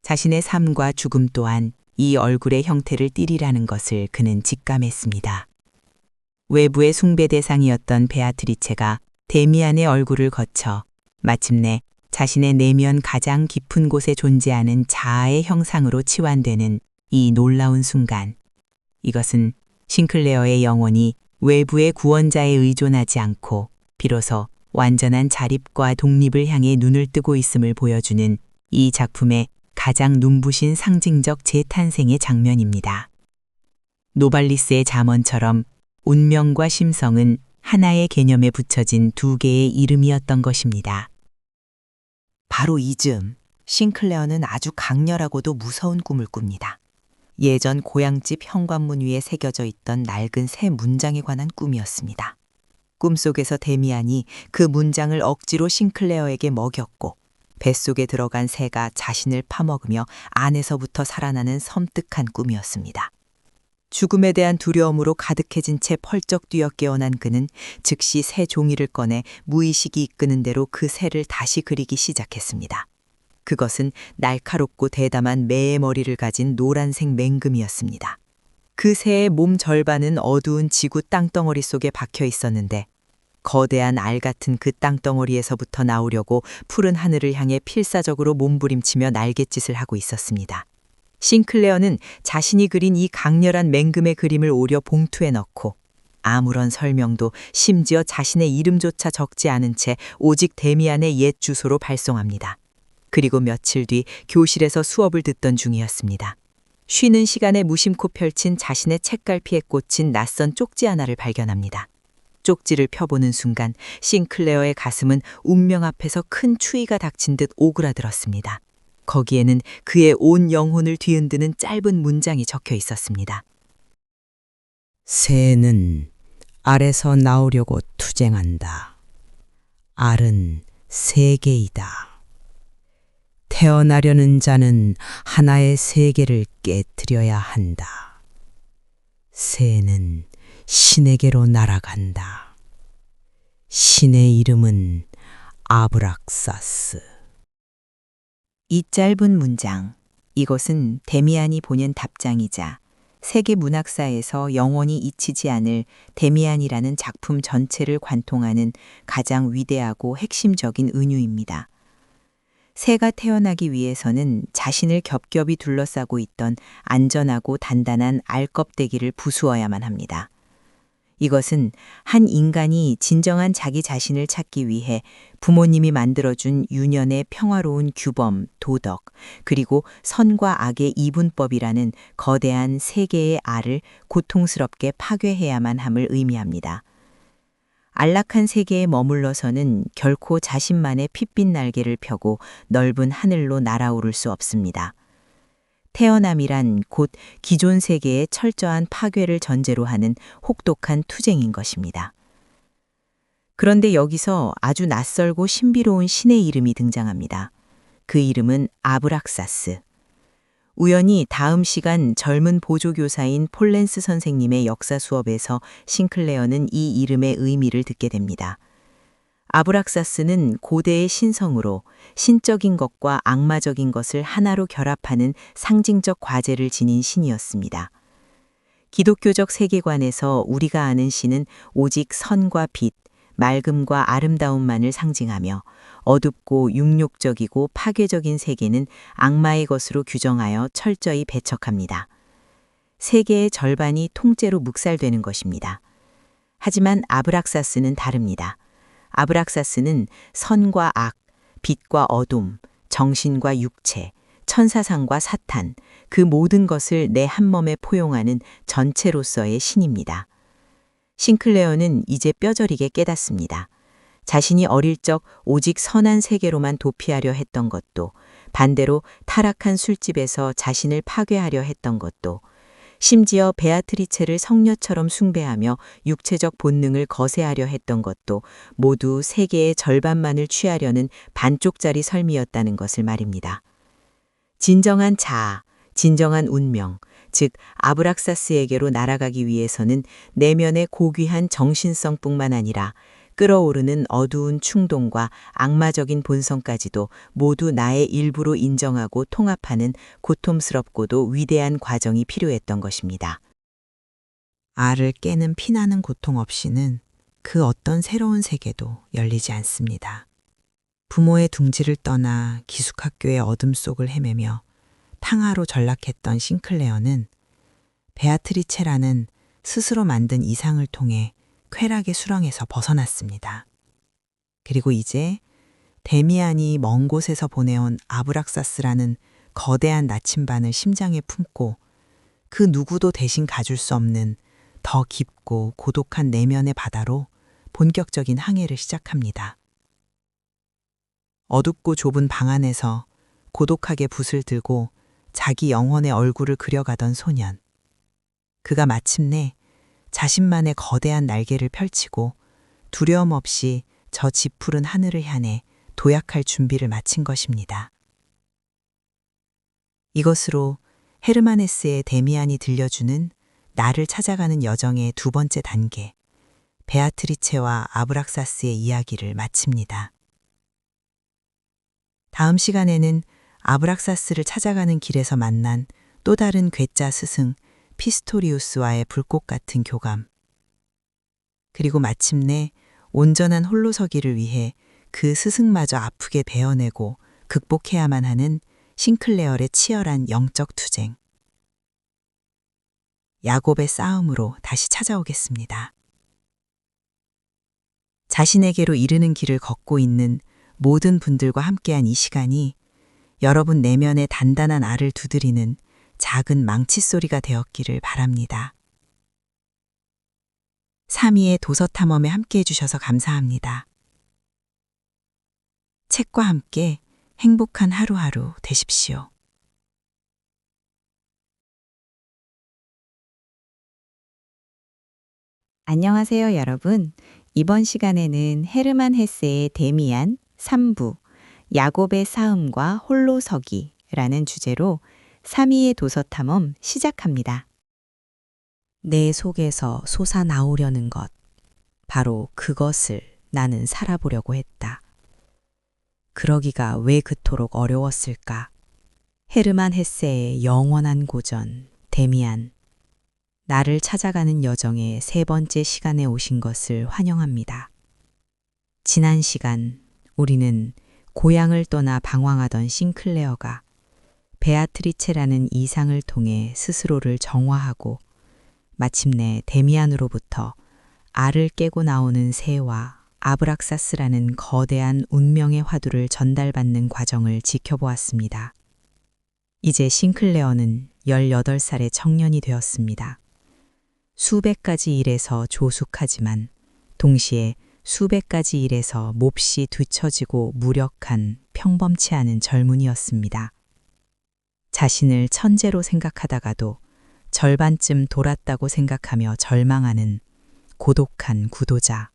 자신의 삶과 죽음 또한 이 얼굴의 형태를 띠리라는 것을 그는 직감했습니다. 외부의 숭배 대상이었던 베아트리체가 데미안의 얼굴을 거쳐 마침내 자신의 내면 가장 깊은 곳에 존재하는 자아의 형상으로 치환되는 이 놀라운 순간. 이것은 싱클레어의 영혼이 외부의 구원자에 의존하지 않고 비로소 완전한 자립과 독립을 향해 눈을 뜨고 있음을 보여주는 이 작품의 가장 눈부신 상징적 재탄생의 장면입니다. 노발리스의 잠언처럼 운명과 심성은 하나의 개념에 붙여진 두 개의 이름이었던 것입니다. 바로 이즈음, 싱클레어는 아주 강렬하고도 무서운 꿈을 꿉니다. 예전 고향집 현관문 위에 새겨져 있던 낡은 새 문장에 관한 꿈이었습니다. 꿈속에서 데미안이 그 문장을 억지로 싱클레어에게 먹였고 뱃속에 들어간 새가 자신을 파먹으며 안에서부터 살아나는 섬뜩한 꿈이었습니다. 죽음에 대한 두려움으로 가득해진 채 펄쩍 뛰어 깨어난 그는 즉시 새 종이를 꺼내 무의식이 이끄는 대로 그 새를 다시 그리기 시작했습니다. 그것은 날카롭고 대담한 매의 머리를 가진 노란색 맹금이었습니다. 그 새의 몸 절반은 어두운 지구 땅덩어리 속에 박혀 있었는데 거대한 알 같은 그 땅덩어리에서부터 나오려고 푸른 하늘을 향해 필사적으로 몸부림치며 날갯짓을 하고 있었습니다. 싱클레어는 자신이 그린 이 강렬한 맹금의 그림을 오려 봉투에 넣고 아무런 설명도 심지어 자신의 이름조차 적지 않은 채 오직 데미안의 옛 주소로 발송합니다. 그리고 며칠 뒤 교실에서 수업을 듣던 중이었습니다. 쉬는 시간에 무심코 펼친 자신의 책갈피에 꽂힌 낯선 쪽지 하나를 발견합니다. 쪽지를 펴보는 순간 싱클레어의 가슴은 운명 앞에서 큰 추위가 닥친 듯 오그라들었습니다. 거기에는 그의 온 영혼을 뒤흔드는 짧은 문장이 적혀 있었습니다. 새는 알에서 나오려고 투쟁한다. 알은 세계이다. 태어나려는 자는 하나의 세계를 깨뜨려야 한다. 새는 신에게로 날아간다. 신의 이름은 아브락사스. 이 짧은 문장, 이것은 데미안이 보낸 답장이자 세계 문학사에서 영원히 잊히지 않을 데미안이라는 작품 전체를 관통하는 가장 위대하고 핵심적인 은유입니다. 새가 태어나기 위해서는 자신을 겹겹이 둘러싸고 있던 안전하고 단단한 알껍데기를 부수어야만 합니다. 이것은 한 인간이 진정한 자기 자신을 찾기 위해 부모님이 만들어준 유년의 평화로운 규범, 도덕, 그리고 선과 악의 이분법이라는 거대한 세계의 알을 고통스럽게 파괴해야만 함을 의미합니다. 안락한 세계에 머물러서는 결코 자신만의 핏빛 날개를 펴고 넓은 하늘로 날아오를 수 없습니다. 태어남이란 곧 기존 세계의 철저한 파괴를 전제로 하는 혹독한 투쟁인 것입니다. 그런데 여기서 아주 낯설고 신비로운 신의 이름이 등장합니다. 그 이름은 아브락사스. 우연히 다음 시간 젊은 보조교사인 폴렌스 선생님의 역사 수업에서 싱클레어는 이 이름의 의미를 듣게 됩니다. 아브락사스는 고대의 신성으로 신적인 것과 악마적인 것을 하나로 결합하는 상징적 과제를 지닌 신이었습니다. 기독교적 세계관에서 우리가 아는 신은 오직 선과 빛, 맑음과 아름다움만을 상징하며 어둡고 육욕적이고 파괴적인 세계는 악마의 것으로 규정하여 철저히 배척합니다. 세계의 절반이 통째로 묵살되는 것입니다. 하지만 아브락사스는 다릅니다. 아브락사스는 선과 악, 빛과 어둠, 정신과 육체, 천사상과 사탄, 그 모든 것을 내 한 몸에 포용하는 전체로서의 신입니다. 싱클레어는 이제 뼈저리게 깨닫습니다. 자신이 어릴 적 오직 선한 세계로만 도피하려 했던 것도, 반대로 타락한 술집에서 자신을 파괴하려 했던 것도, 심지어 베아트리체를 성녀처럼 숭배하며 육체적 본능을 거세하려 했던 것도 모두 세계의 절반만을 취하려는 반쪽짜리 설미였다는 것을 말입니다. 진정한 자아, 진정한 운명, 즉 아브락사스에게로 날아가기 위해서는 내면의 고귀한 정신성뿐만 아니라 끓어오르는 어두운 충동과 악마적인 본성까지도 모두 나의 일부로 인정하고 통합하는 고통스럽고도 위대한 과정이 필요했던 것입니다. 알을 깨는 피나는 고통 없이는 그 어떤 새로운 세계도 열리지 않습니다. 부모의 둥지를 떠나 기숙학교의 어둠 속을 헤매며 탕하로 전락했던 싱클레어는 베아트리체라는 스스로 만든 이상을 통해 쾌락의 수렁에서 벗어났습니다. 그리고 이제 데미안이 먼 곳에서 보내온 아브락사스라는 거대한 나침반을 심장에 품고 그 누구도 대신 가줄 수 없는 더 깊고 고독한 내면의 바다로 본격적인 항해를 시작합니다. 어둡고 좁은 방 안에서 고독하게 붓을 들고 자기 영혼의 얼굴을 그려가던 소년. 그가 마침내 자신만의 거대한 날개를 펼치고 두려움 없이 저 지푸른 하늘을 향해 도약할 준비를 마친 것입니다. 이것으로 헤르만 헤세의 데미안이 들려주는 나를 찾아가는 여정의 두 번째 단계, 베아트리체와 아브락사스의 이야기를 마칩니다. 다음 시간에는 아브락사스를 찾아가는 길에서 만난 또 다른 괴짜 스승 피스토리우스와의 불꽃 같은 교감, 그리고 마침내 온전한 홀로서기를 위해 그 스승마저 아프게 베어내고 극복해야만 하는 싱클레어의 치열한 영적 투쟁. 야곱의 싸움으로 다시 찾아오겠습니다. 자신에게로 이르는 길을 걷고 있는 모든 분들과 함께한 이 시간이 여러분 내면의 단단한 알을 두드리는 작은 망치 소리가 되었기를 바랍니다. 3위의 도서탐험에 함께 해주셔서 감사합니다. 책과 함께 행복한 하루하루 되십시오. 안녕하세요, 여러분. 이번 시간에는 헤르만 헤세의 데미안 3부, 야곱의 싸움과 홀로 서기라는 주제로 3위의 도서탐험 시작합니다. 내 속에서 솟아나오려는 것, 바로 그것을 나는 살아보려고 했다. 그러기가 왜 그토록 어려웠을까? 헤르만 헤세의 영원한 고전, 데미안. 나를 찾아가는 여정의 세 번째 시간에 오신 것을 환영합니다. 지난 시간, 우리는 고향을 떠나 방황하던 싱클레어가 베아트리체라는 이상을 통해 스스로를 정화하고 마침내 데미안으로부터 알을 깨고 나오는 새와 아브락사스라는 거대한 운명의 화두를 전달받는 과정을 지켜보았습니다. 이제 싱클레어는 18살의 청년이 되었습니다. 수백 가지 일에서 조숙하지만 동시에 수백 가지 일에서 몹시 뒤처지고 무력한 평범치 않은 젊은이였습니다. 자신을 천재로 생각하다가도 절반쯤 돌았다고 생각하며 절망하는 고독한 구도자.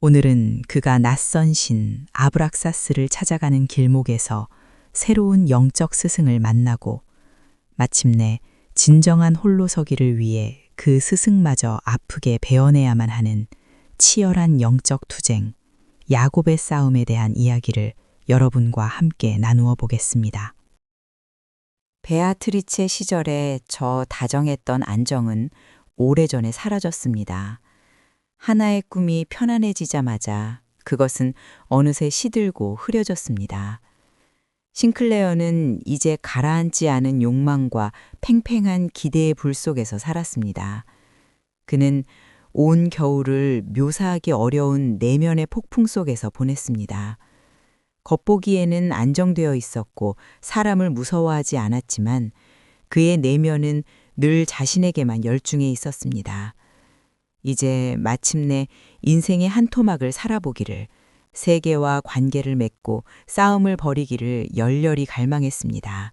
오늘은 그가 낯선 신 아브락사스를 찾아가는 길목에서 새로운 영적 스승을 만나고 마침내 진정한 홀로서기를 위해 그 스승마저 아프게 베어내야만 하는 치열한 영적 투쟁, 야곱의 싸움에 대한 이야기를 여러분과 함께 나누어 보겠습니다. 베아트리체 시절에 저 다정했던 안정은 오래전에 사라졌습니다. 하나의 꿈이 편안해지자마자 그것은 어느새 시들고 흐려졌습니다. 싱클레어는 이제 가라앉지 않은 욕망과 팽팽한 기대의 불 속에서 살았습니다. 그는 온 겨울을 묘사하기 어려운 내면의 폭풍 속에서 보냈습니다. 겉보기에는 안정되어 있었고 사람을 무서워하지 않았지만 그의 내면은 늘 자신에게만 열중해 있었습니다. 이제 마침내 인생의 한 토막을 살아보기를, 세계와 관계를 맺고 싸움을 벌이기를 열렬히 갈망했습니다.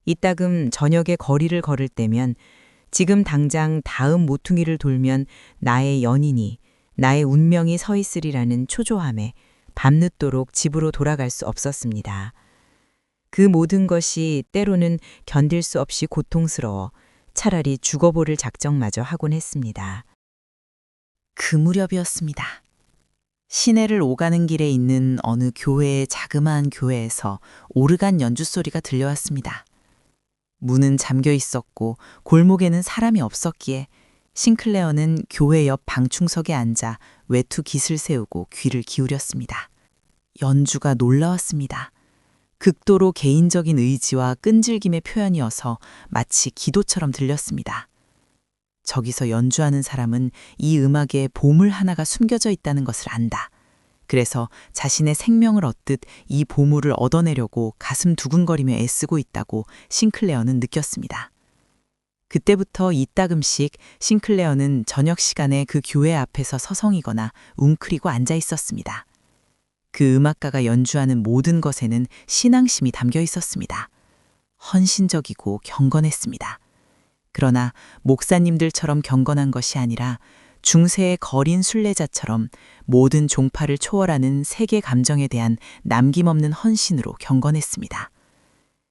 이따금 저녁에 거리를 걸을 때면 지금 당장 다음 모퉁이를 돌면 나의 연인이, 나의 운명이 서 있으리라는 초조함에 밤늦도록 집으로 돌아갈 수 없었습니다. 그 모든 것이 때로는 견딜 수 없이 고통스러워 차라리 죽어보를 작정마저 하곤 했습니다. 그 무렵이었습니다. 시내를 오가는 길에 있는 어느 교회의 자그마한 교회에서 오르간 연주 소리가 들려왔습니다. 문은 잠겨 있었고 골목에는 사람이 없었기에 싱클레어는 교회 옆 방충석에 앉아 외투 깃을 세우고 귀를 기울였습니다. 연주가 놀라웠습니다. 극도로 개인적인 의지와 끈질김의 표현이어서 마치 기도처럼 들렸습니다. 저기서 연주하는 사람은 이 음악에 보물 하나가 숨겨져 있다는 것을 안다. 그래서 자신의 생명을 얻듯 이 보물을 얻어내려고 가슴 두근거리며 애쓰고 있다고 싱클레어는 느꼈습니다. 그때부터 이따금씩 싱클레어는 저녁 시간에 그 교회 앞에서 서성이거나 웅크리고 앉아 있었습니다. 그 음악가가 연주하는 모든 것에는 신앙심이 담겨 있었습니다. 헌신적이고 경건했습니다. 그러나 목사님들처럼 경건한 것이 아니라 중세의 거린 순례자처럼 모든 종파를 초월하는 세계 감정에 대한 남김없는 헌신으로 경건했습니다.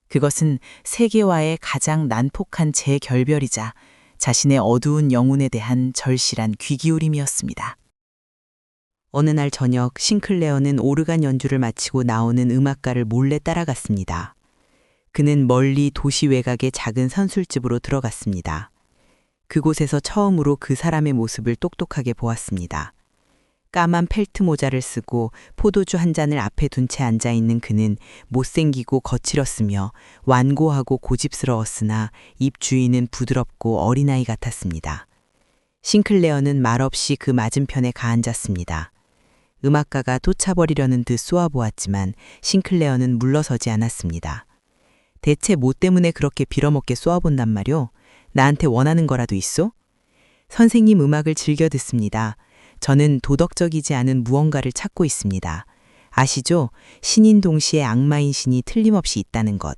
그것은 세계와의 가장 난폭한 재결별이자 자신의 어두운 영혼에 대한 절실한 귀기울임이었습니다. 어느 날 저녁 싱클레어는 오르간 연주를 마치고 나오는 음악가를 몰래 따라갔습니다. 그는 멀리 도시 외곽의 작은 선술집으로 들어갔습니다. 그곳에서 처음으로 그 사람의 모습을 똑똑하게 보았습니다. 까만 펠트 모자를 쓰고 포도주 한 잔을 앞에 둔 채 앉아있는 그는 못생기고 거칠었으며 완고하고 고집스러웠으나 입 주위는 부드럽고 어린아이 같았습니다. 싱클레어는 말없이 그 맞은편에 가앉았습니다. 음악가가 쫓아버리려는 듯 쏘아보았지만 싱클레어는 물러서지 않았습니다. 대체 뭐 때문에 그렇게 빌어먹게 쏘아본단 말요? 나한테 원하는 거라도 있어? 선생님 음악을 즐겨 듣습니다. 저는 도덕적이지 않은 무언가를 찾고 있습니다. 아시죠? 신인 동시에 악마인 신이 틀림없이 있다는 것.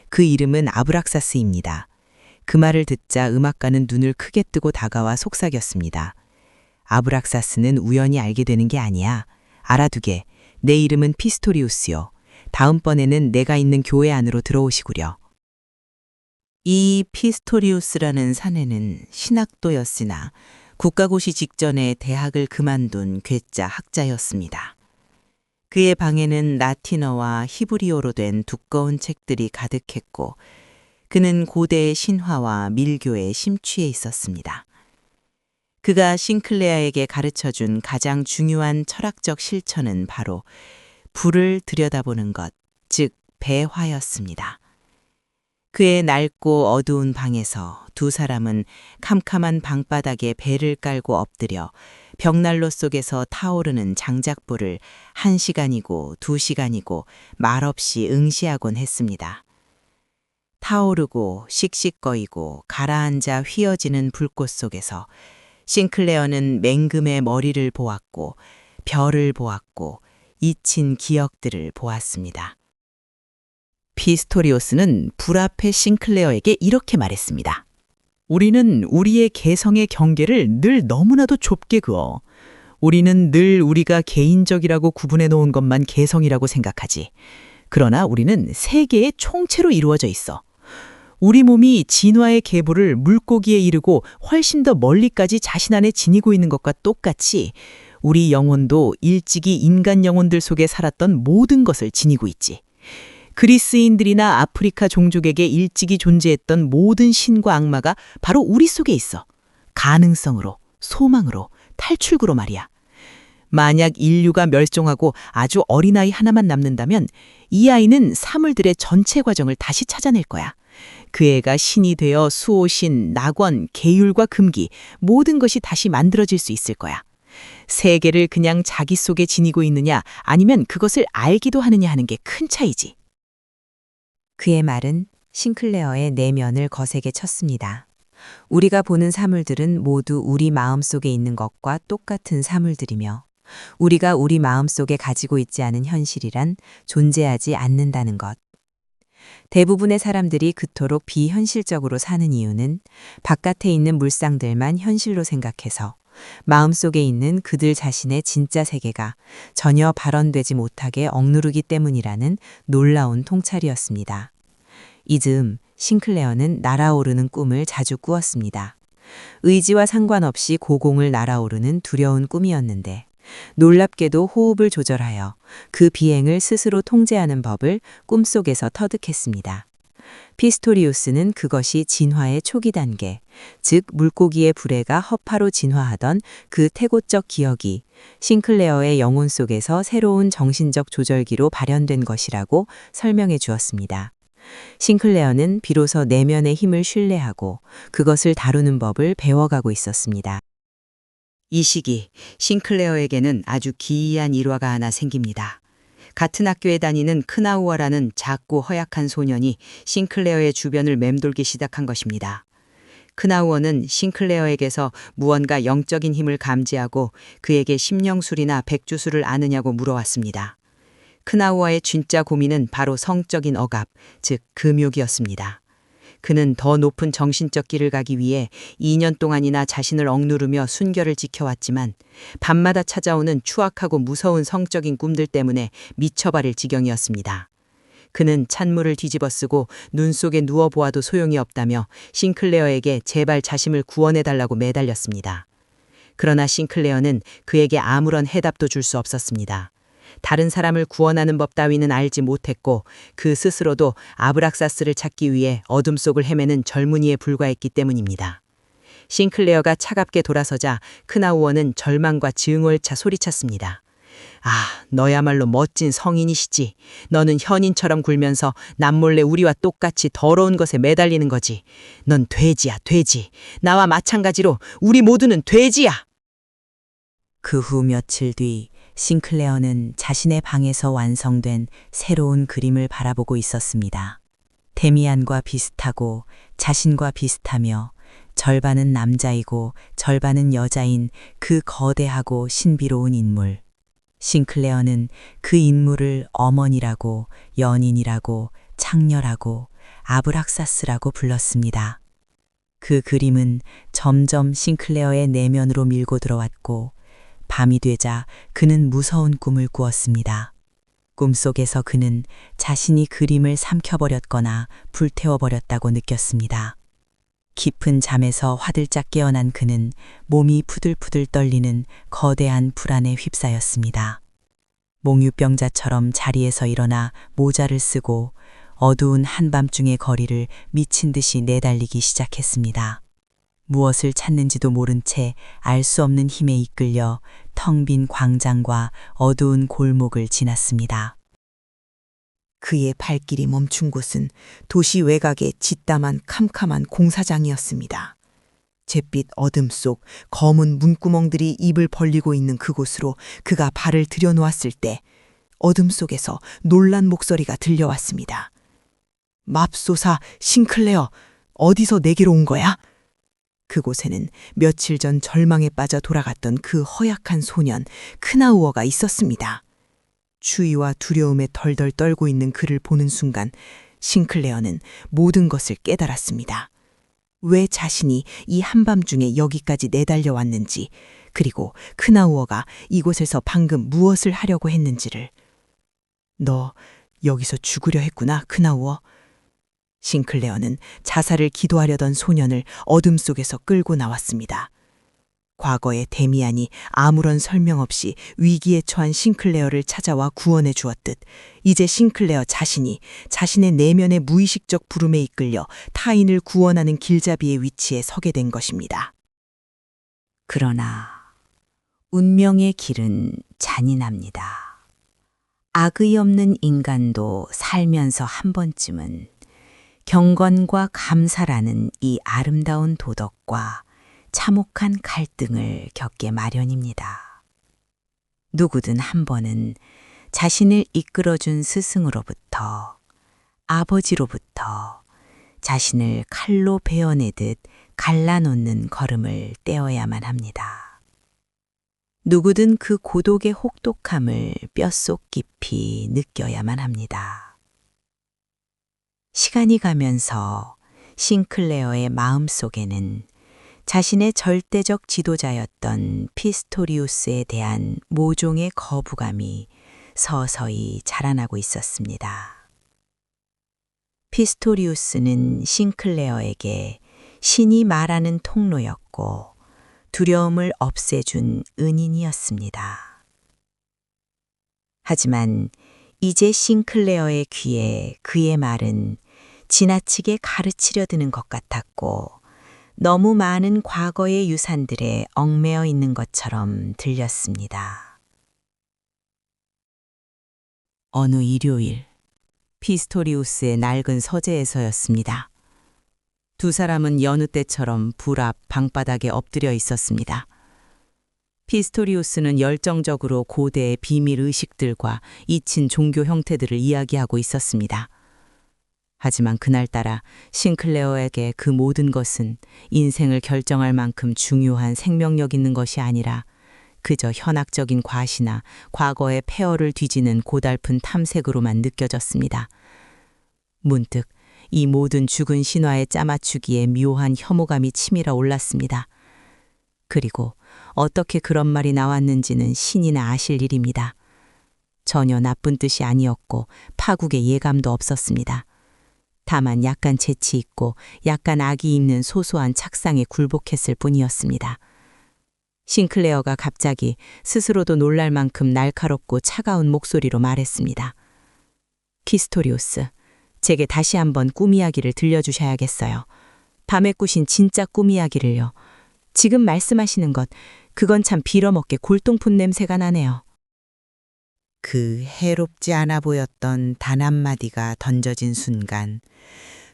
그 이름은 아브락사스입니다. 그 말을 듣자 음악가는 눈을 크게 뜨고 다가와 속삭였습니다. 아브락사스는 우연히 알게 되는 게 아니야. 알아두게. 내 이름은 피스토리우스요. 다음번에는 내가 있는 교회 안으로 들어오시구려. 이 피스토리우스라는 사내는 신학도였으나 국가고시 직전에 대학을 그만둔 괴짜 학자였습니다. 그의 방에는 라틴어와 히브리어로 된 두꺼운 책들이 가득했고 그는 고대의 신화와 밀교에 심취해 있었습니다. 그가 싱클레어에게 가르쳐준 가장 중요한 철학적 실천은 바로 불을 들여다보는 것, 즉 배화였습니다. 그의 낡고 어두운 방에서 두 사람은 캄캄한 방바닥에 배를 깔고 엎드려 벽난로 속에서 타오르는 장작불을 1시간이고 2시간이고 말없이 응시하곤 했습니다. 타오르고 씩씩거리고 가라앉아 휘어지는 불꽃 속에서 싱클레어는 맹금의 머리를 보았고 별을 보았고 잊힌 기억들을 보았습니다. 피스토리오스는 불 앞에 싱클레어에게 이렇게 말했습니다. 우리는 우리의 개성의 경계를 늘 너무나도 좁게 그어. 우리는 늘 우리가 개인적이라고 구분해 놓은 것만 개성이라고 생각하지. 그러나 우리는 세계의 총체로 이루어져 있어. 우리 몸이 진화의 계보를 물고기에 이르고 훨씬 더 멀리까지 자신 안에 지니고 있는 것과 똑같이 우리 영혼도 일찍이 인간 영혼들 속에 살았던 모든 것을 지니고 있지. 그리스인들이나 아프리카 종족에게 일찍이 존재했던 모든 신과 악마가 바로 우리 속에 있어. 가능성으로, 소망으로, 탈출구로 말이야. 만약 인류가 멸종하고 아주 어린아이 하나만 남는다면 이 아이는 사물들의 전체 과정을 다시 찾아낼 거야. 그 애가 신이 되어 수호신, 낙원, 계율과 금기 모든 것이 다시 만들어질 수 있을 거야. 세계를 그냥 자기 속에 지니고 있느냐 아니면 그것을 알기도 하느냐 하는 게 큰 차이지. 그의 말은 싱클레어의 내면을 거세게 쳤습니다. 우리가 보는 사물들은 모두 우리 마음속에 있는 것과 똑같은 사물들이며 우리가 우리 마음속에 가지고 있지 않은 현실이란 존재하지 않는다는 것. 대부분의 사람들이 그토록 비현실적으로 사는 이유는 바깥에 있는 물상들만 현실로 생각해서 마음속에 있는 그들 자신의 진짜 세계가 전혀 발현되지 못하게 억누르기 때문이라는 놀라운 통찰이었습니다. 이 즈음 싱클레어는 날아오르는 꿈을 자주 꾸었습니다. 의지와 상관없이 고공을 날아오르는 두려운 꿈이었는데 놀랍게도 호흡을 조절하여 그 비행을 스스로 통제하는 법을 꿈속에서 터득했습니다. 피스토리우스는 그것이 진화의 초기 단계, 즉 물고기의 불해가 허파로 진화하던 그 태고적 기억이 싱클레어의 영혼 속에서 새로운 정신적 조절기로 발현된 것이라고 설명해 주었습니다. 싱클레어는 비로소 내면의 힘을 신뢰하고 그것을 다루는 법을 배워가고 있었습니다. 이 시기 싱클레어에게는 아주 기이한 일화가 하나 생깁니다. 같은 학교에 다니는 크나우어라는 작고 허약한 소년이 싱클레어의 주변을 맴돌기 시작한 것입니다. 크나우어는 싱클레어에게서 무언가 영적인 힘을 감지하고 그에게 심령술이나 백주술을 아느냐고 물어왔습니다. 크나우어의 진짜 고민은 바로 성적인 억압, 즉 금욕이었습니다. 그는 더 높은 정신적 길을 가기 위해 2년 동안이나 자신을 억누르며 순결을 지켜왔지만 밤마다 찾아오는 추악하고 무서운 성적인 꿈들 때문에 미쳐버릴 지경이었습니다. 그는 찬물을 뒤집어쓰고 눈 속에 누워보아도 소용이 없다며 싱클레어에게 제발 자신을 구원해달라고 매달렸습니다. 그러나 싱클레어는 그에게 아무런 해답도 줄 수 없었습니다. 다른 사람을 구원하는 법 따위는 알지 못했고 그 스스로도 아브락사스를 찾기 위해 어둠 속을 헤매는 젊은이에 불과했기 때문입니다. 싱클레어가 차갑게 돌아서자 크나우어는 절망과 증오를 차 소리쳤습니다. 아, 너야말로 멋진 성인이시지. 너는 현인처럼 굴면서 남몰래 우리와 똑같이 더러운 것에 매달리는 거지. 넌 돼지야, 돼지. 나와 마찬가지로 우리 모두는 돼지야. 그 후 며칠 뒤 싱클레어는 자신의 방에서 완성된 새로운 그림을 바라보고 있었습니다. 데미안과 비슷하고 자신과 비슷하며 절반은 남자이고 절반은 여자인 그 거대하고 신비로운 인물. 싱클레어는 그 인물을 어머니라고 연인이라고 창녀라고 아브락사스라고 불렀습니다. 그 그림은 점점 싱클레어의 내면으로 밀고 들어왔고 밤이 되자 그는 무서운 꿈을 꾸었습니다. 꿈속에서 그는 자신이 그림을 삼켜버렸거나 불태워버렸다고 느꼈습니다. 깊은 잠에서 화들짝 깨어난 그는 몸이 푸들푸들 떨리는 거대한 불안에 휩싸였습니다. 몽유병자처럼 자리에서 일어나 모자를 쓰고 어두운 한밤중의 거리를 미친 듯이 내달리기 시작했습니다. 무엇을 찾는지도 모른 채 알 수 없는 힘에 이끌려 텅 빈 광장과 어두운 골목을 지났습니다. 그의 발길이 멈춘 곳은 도시 외곽의 짓담한 캄캄한 공사장이었습니다. 잿빛 어둠 속 검은 문구멍들이 입을 벌리고 있는 그곳으로 그가 발을 들여놓았을 때 어둠 속에서 놀란 목소리가 들려왔습니다. 맙소사 싱클레어, 어디서 내게로 온 거야? 그곳에는 며칠 전 절망에 빠져 돌아갔던 그 허약한 소년 크나우어가 있었습니다. 추위와 두려움에 덜덜 떨고 있는 그를 보는 순간 싱클레어는 모든 것을 깨달았습니다. 왜 자신이 이 한밤중에 여기까지 내달려 왔는지, 그리고 크나우어가 이곳에서 방금 무엇을 하려고 했는지를. 너 여기서 죽으려 했구나, 크나우어. 싱클레어는 자살을 기도하려던 소년을 어둠 속에서 끌고 나왔습니다. 과거의 데미안이 아무런 설명 없이 위기에 처한 싱클레어를 찾아와 구원해 주었듯 이제 싱클레어 자신이 자신의 내면의 무의식적 부름에 이끌려 타인을 구원하는 길잡이의 위치에 서게 된 것입니다. 그러나 운명의 길은 잔인합니다. 악의 없는 인간도 살면서 한 번쯤은 경건과 감사라는 이 아름다운 도덕과 참혹한 갈등을 겪게 마련입니다. 누구든 한 번은 자신을 이끌어준 스승으로부터, 아버지로부터 자신을 칼로 베어내듯 갈라놓는 걸음을 떼어야만 합니다. 누구든 그 고독의 혹독함을 뼛속 깊이 느껴야만 합니다. 시간이 가면서 싱클레어의 마음속에는 자신의 절대적 지도자였던 피스토리우스에 대한 모종의 거부감이 서서히 자라나고 있었습니다. 피스토리우스는 싱클레어에게 신이 말하는 통로였고 두려움을 없애준 은인이었습니다. 하지만 이제 싱클레어의 귀에 그의 말은 지나치게 가르치려 드는 것 같았고 너무 많은 과거의 유산들에 얽매여 있는 것처럼 들렸습니다. 어느 일요일, 피스토리우스의 낡은 서재에서였습니다. 두 사람은 여느 때처럼 불 앞 방바닥에 엎드려 있었습니다. 피스토리우스는 열정적으로 고대의 비밀 의식들과 잊힌 종교 형태들을 이야기하고 있었습니다. 하지만 그날따라 싱클레어에게 그 모든 것은 인생을 결정할 만큼 중요한 생명력 있는 것이 아니라 그저 현학적인 과시나 과거의 폐허를 뒤지는 고달픈 탐색으로만 느껴졌습니다. 문득 이 모든 죽은 신화에 짜맞추기에 묘한 혐오감이 치밀어 올랐습니다. 그리고 어떻게 그런 말이 나왔는지는 신이나 아실 일입니다. 전혀 나쁜 뜻이 아니었고 파국의 예감도 없었습니다. 다만 약간 재치 있고 약간 악이 있는 소소한 착상에 굴복했을 뿐이었습니다. 싱클레어가 갑자기 스스로도 놀랄 만큼 날카롭고 차가운 목소리로 말했습니다. 키스토리우스, 제게 다시 한번 꿈 이야기를 들려주셔야겠어요. 밤에 꾸신 진짜 꿈 이야기를요. 지금 말씀하시는 것, 그건 참 빌어먹게 골동품 냄새가 나네요. 그 해롭지 않아 보였던 단 한마디가 던져진 순간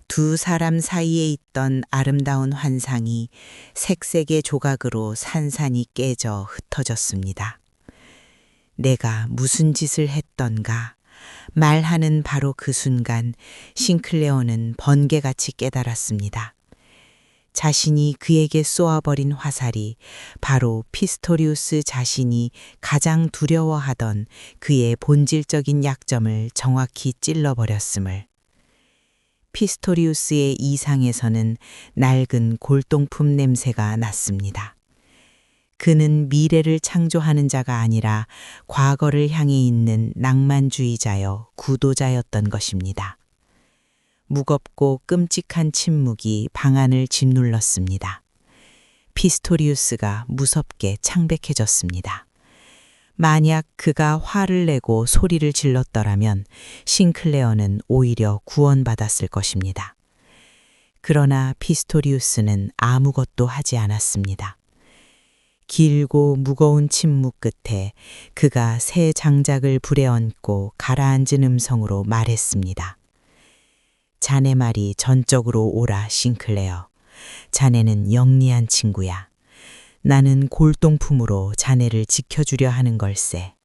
두 사람 사이에 있던 아름다운 환상이 색색의 조각으로 산산이 깨져 흩어졌습니다. 내가 무슨 짓을 했던가 말하는 바로 그 순간 싱클레어는 번개같이 깨달았습니다. 자신이 그에게 쏘아버린 화살이 바로 피스토리우스 자신이 가장 두려워하던 그의 본질적인 약점을 정확히 찔러버렸음을. 피스토리우스의 이상에서는 낡은 골동품 냄새가 났습니다. 그는 미래를 창조하는 자가 아니라 과거를 향해 있는 낭만주의자여 구도자였던 것입니다. 무겁고 끔찍한 침묵이 방안을 짓눌렀습니다. 피스토리우스가 무섭게 창백해졌습니다. 만약 그가 화를 내고 소리를 질렀더라면 싱클레어는 오히려 구원받았을 것입니다. 그러나 피스토리우스는 아무것도 하지 않았습니다. 길고 무거운 침묵 끝에 그가 새 장작을 불에 얹고 가라앉은 음성으로 말했습니다. 자네 말이 전적으로 옳아, 싱클레어. 자네는 영리한 친구야. 나는 골동품으로 자네를 지켜주려 하는 걸세.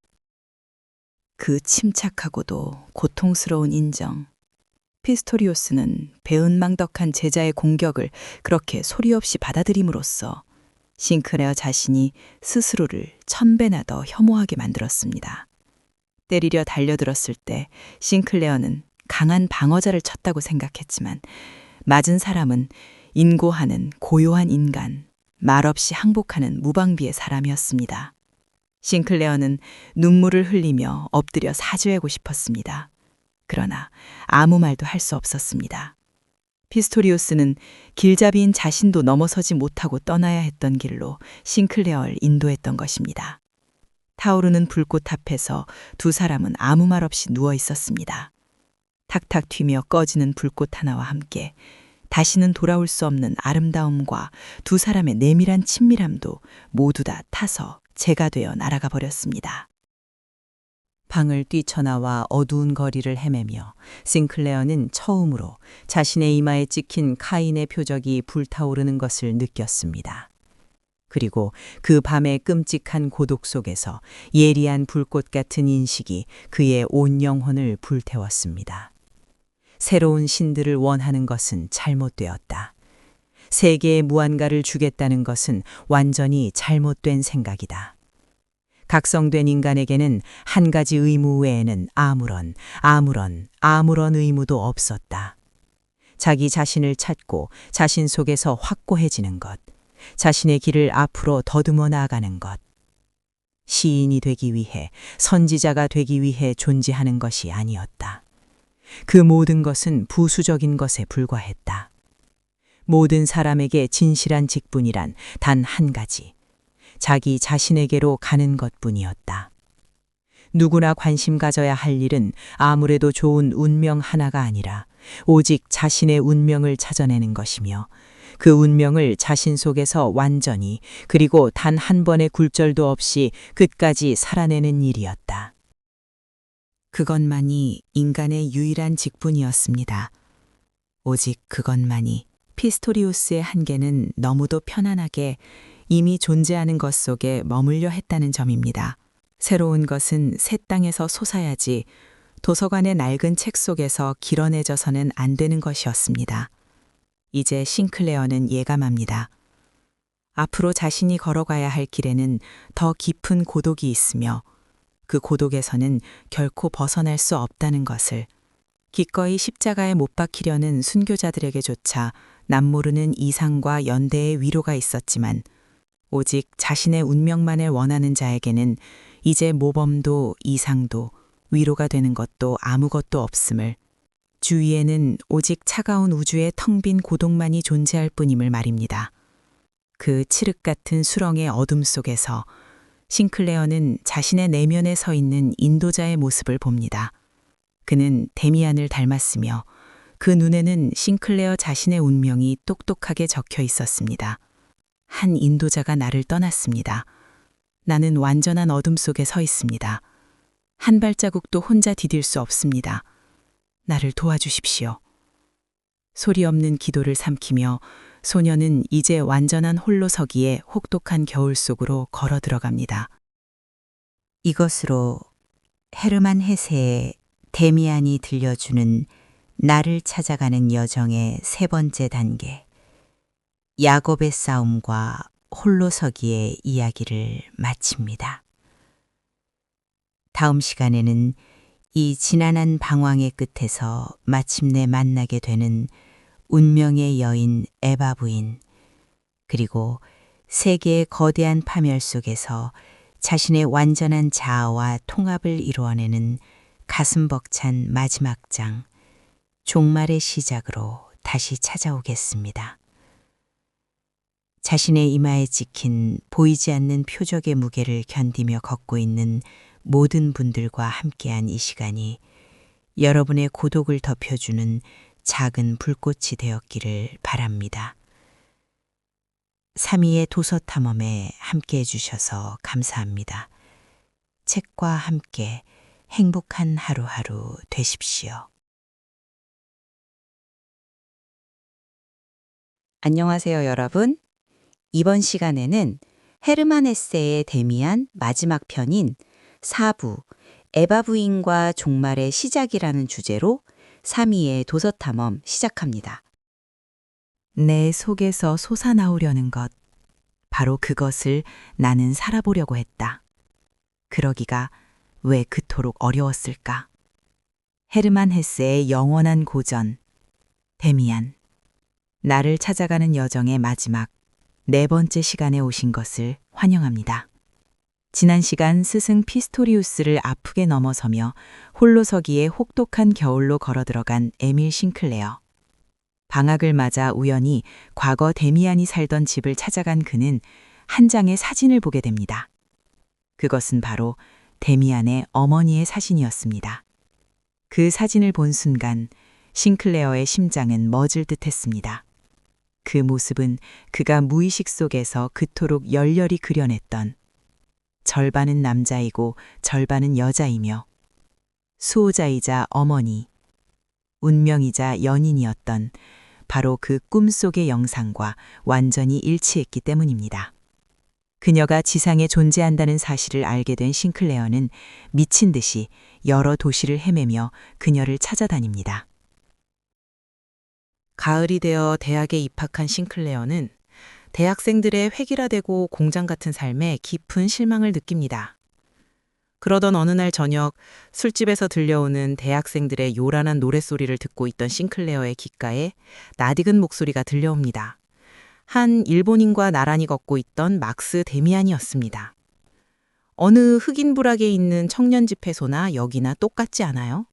그 침착하고도 고통스러운 인정. 피스토리오스는 배은망덕한 제자의 공격을 그렇게 소리 없이 받아들임으로써 싱클레어 자신이 스스로를 1000배나 더 혐오하게 만들었습니다. 때리려 달려들었을 때 싱클레어는 강한 방어자를 쳤다고 생각했지만 맞은 사람은 인고하는 고요한 인간, 말없이 항복하는 무방비의 사람이었습니다. 싱클레어는 눈물을 흘리며 엎드려 사죄하고 싶었습니다. 그러나 아무 말도 할 수 없었습니다. 피스토리우스는 길잡이인 자신도 넘어서지 못하고 떠나야 했던 길로 싱클레어를 인도했던 것입니다. 타오르는 불꽃 앞에서 두 사람은 아무 말 없이 누워 있었습니다. 탁탁 튀며 꺼지는 불꽃 하나와 함께 다시는 돌아올 수 없는 아름다움과 두 사람의 내밀한 친밀함도 모두 다 타서 재가 되어 날아가 버렸습니다. 방을 뛰쳐나와 어두운 거리를 헤매며 싱클레어는 처음으로 자신의 이마에 찍힌 카인의 표적이 불타오르는 것을 느꼈습니다. 그리고 그 밤의 끔찍한 고독 속에서 예리한 불꽃 같은 인식이 그의 온 영혼을 불태웠습니다. 새로운 신들을 원하는 것은 잘못되었다. 세계의 무한가를 주겠다는 것은 완전히 잘못된 생각이다. 각성된 인간에게는 한 가지 의무 외에는 아무런 의무도 없었다. 자기 자신을 찾고 자신 속에서 확고해지는 것, 자신의 길을 앞으로 더듬어 나아가는 것. 시인이 되기 위해, 선지자가 되기 위해 존재하는 것이 아니었다. 그 모든 것은 부수적인 것에 불과했다. 모든 사람에게 진실한 직분이란 단 한 가지, 자기 자신에게로 가는 것뿐이었다. 누구나 관심 가져야 할 일은 아무래도 좋은 운명 하나가 아니라 오직 자신의 운명을 찾아내는 것이며 그 운명을 자신 속에서 완전히 그리고 단 한 번의 굴절도 없이 끝까지 살아내는 일이었다. 그것만이 인간의 유일한 직분이었습니다. 오직 그것만이. 피스토리우스의 한계는 너무도 편안하게 이미 존재하는 것 속에 머물려 했다는 점입니다. 새로운 것은 새 땅에서 솟아야지 도서관의 낡은 책 속에서 길어내져서는 안 되는 것이었습니다. 이제 싱클레어는 예감합니다. 앞으로 자신이 걸어가야 할 길에는 더 깊은 고독이 있으며 그 고독에서는 결코 벗어날 수 없다는 것을 기꺼이 십자가에 못 박히려는 순교자들에게조차 남모르는 이상과 연대의 위로가 있었지만 오직 자신의 운명만을 원하는 자에게는 이제 모범도 이상도 위로가 되는 것도 아무것도 없음을, 주위에는 오직 차가운 우주의 텅 빈 고독만이 존재할 뿐임을 말입니다. 그 칠흑 같은 수렁의 어둠 속에서 싱클레어는 자신의 내면에 서 있는 인도자의 모습을 봅니다. 그는 데미안을 닮았으며 그 눈에는 싱클레어 자신의 운명이 똑똑하게 적혀 있었습니다. 한 인도자가 나를 떠났습니다. 나는 완전한 어둠 속에 서 있습니다. 한 발자국도 혼자 디딜 수 없습니다. 나를 도와주십시오. 소리 없는 기도를 삼키며 소녀는 이제 완전한 홀로서기에 혹독한 겨울 속으로 걸어 들어갑니다. 이것으로 헤르만 헤세의 데미안이 들려주는 나를 찾아가는 여정의 세 번째 단계, 야곱의 싸움과 홀로서기의 이야기를 마칩니다. 다음 시간에는 이 지난한 방황의 끝에서 마침내 만나게 되는 운명의 여인 에바 부인, 그리고 세계의 거대한 파멸 속에서 자신의 완전한 자아와 통합을 이루어내는 가슴 벅찬 마지막 장, 종말의 시작으로 다시 찾아오겠습니다. 자신의 이마에 찍힌 보이지 않는 표적의 무게를 견디며 걷고 있는 모든 분들과 함께한 이 시간이 여러분의 고독을 덮여주는 작은 불꽃이 되었기를 바랍니다. 3위의 도서 탐험에 함께해 주셔서 감사합니다. 책과 함께 행복한 하루하루 되십시오. 안녕하세요, 여러분. 이번 시간에는 헤르만 헤세의 데미안 마지막 편인 4부 에바 부인과 종말의 시작이라는 주제로 3위의 도서 탐험 시작합니다. 내 속에서 솟아나오려는 것, 바로 그것을 나는 살아보려고 했다. 그러기가 왜 그토록 어려웠을까? 헤르만 헤세의 영원한 고전, 데미안. 나를 찾아가는 여정의 마지막, 네 번째 시간에 오신 것을 환영합니다. 지난 시간 스승 피스토리우스를 아프게 넘어서며 홀로서기에 혹독한 겨울로 걸어 들어간 에밀 싱클레어. 방학을 맞아 우연히 과거 데미안이 살던 집을 찾아간 그는 한 장의 사진을 보게 됩니다. 그것은 바로 데미안의 어머니의 사진이었습니다. 그 사진을 본 순간 싱클레어의 심장은 멎을 듯했습니다. 그 모습은 그가 무의식 속에서 그토록 열렬히 그려냈던 절반은 남자이고 절반은 여자이며 수호자이자 어머니, 운명이자 연인이었던 바로 그 꿈속의 영상과 완전히 일치했기 때문입니다. 그녀가 지상에 존재한다는 사실을 알게 된 싱클레어는 미친 듯이 여러 도시를 헤매며 그녀를 찾아다닙니다. 가을이 되어 대학에 입학한 싱클레어는 대학생들의 획일화되고 공장 같은 삶에 깊은 실망을 느낍니다. 그러던 어느 날 저녁 술집에서 들려오는 대학생들의 요란한 노랫소리를 듣고 있던 싱클레어의 귓가에 낯익은 목소리가 들려옵니다. 한 일본인과 나란히 걷고 있던 막스 데미안이었습니다. 어느 흑인 부락에 있는 청년 집회소나 여기나 똑같지 않아요?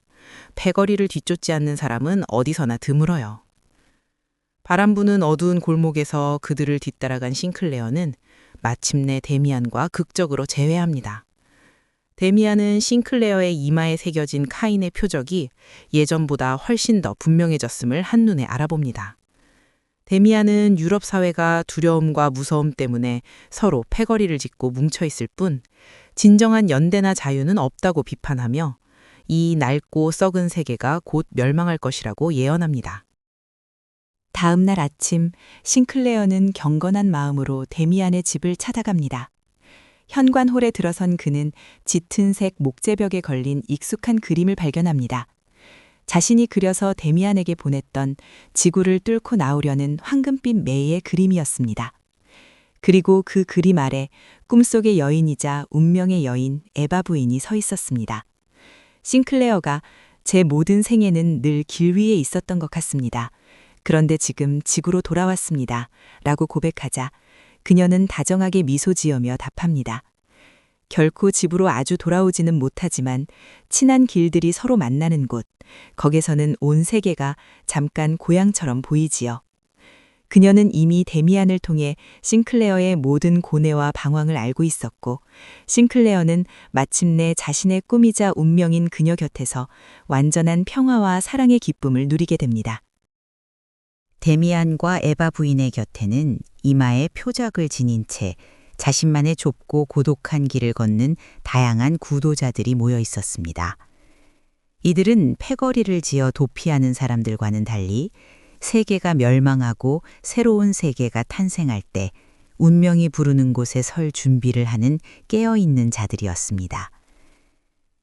패거리를 뒤쫓지 않는 사람은 어디서나 드물어요. 바람 부는 어두운 골목에서 그들을 뒤따라간 싱클레어는 마침내 데미안과 극적으로 재회합니다. 데미안은 싱클레어의 이마에 새겨진 카인의 표적이 예전보다 훨씬 더 분명해졌음을 한눈에 알아봅니다. 데미안은 유럽 사회가 두려움과 무서움 때문에 서로 패거리를 짓고 뭉쳐있을 뿐 진정한 연대나 자유는 없다고 비판하며 이 낡고 썩은 세계가 곧 멸망할 것이라고 예언합니다. 다음 날 아침 싱클레어는 경건한 마음으로 데미안의 집을 찾아갑니다. 현관홀에 들어선 그는 짙은 색 목재벽에 걸린 익숙한 그림을 발견합니다. 자신이 그려서 데미안에게 보냈던 지구를 뚫고 나오려는 황금빛 매의 그림이었습니다. 그리고 그 그림 아래 꿈속의 여인이자 운명의 여인 에바 부인이 서 있었습니다. 싱클레어가 제 모든 생애는 늘 길 위에 있었던 것 같습니다. 그런데 지금 지구로 돌아왔습니다. 라고 고백하자 그녀는 다정하게 미소 지으며 답합니다. 결코 집으로 아주 돌아오지는 못하지만 친한 길들이 서로 만나는 곳, 거기서는 온 세계가 잠깐 고향처럼 보이지요. 그녀는 이미 데미안을 통해 싱클레어의 모든 고뇌와 방황을 알고 있었고, 싱클레어는 마침내 자신의 꿈이자 운명인 그녀 곁에서 완전한 평화와 사랑의 기쁨을 누리게 됩니다. 데미안과 에바 부인의 곁에는 이마에 표적을 지닌 채 자신만의 좁고 고독한 길을 걷는 다양한 구도자들이 모여 있었습니다. 이들은 패거리를 지어 도피하는 사람들과는 달리 세계가 멸망하고 새로운 세계가 탄생할 때 운명이 부르는 곳에 설 준비를 하는 깨어있는 자들이었습니다.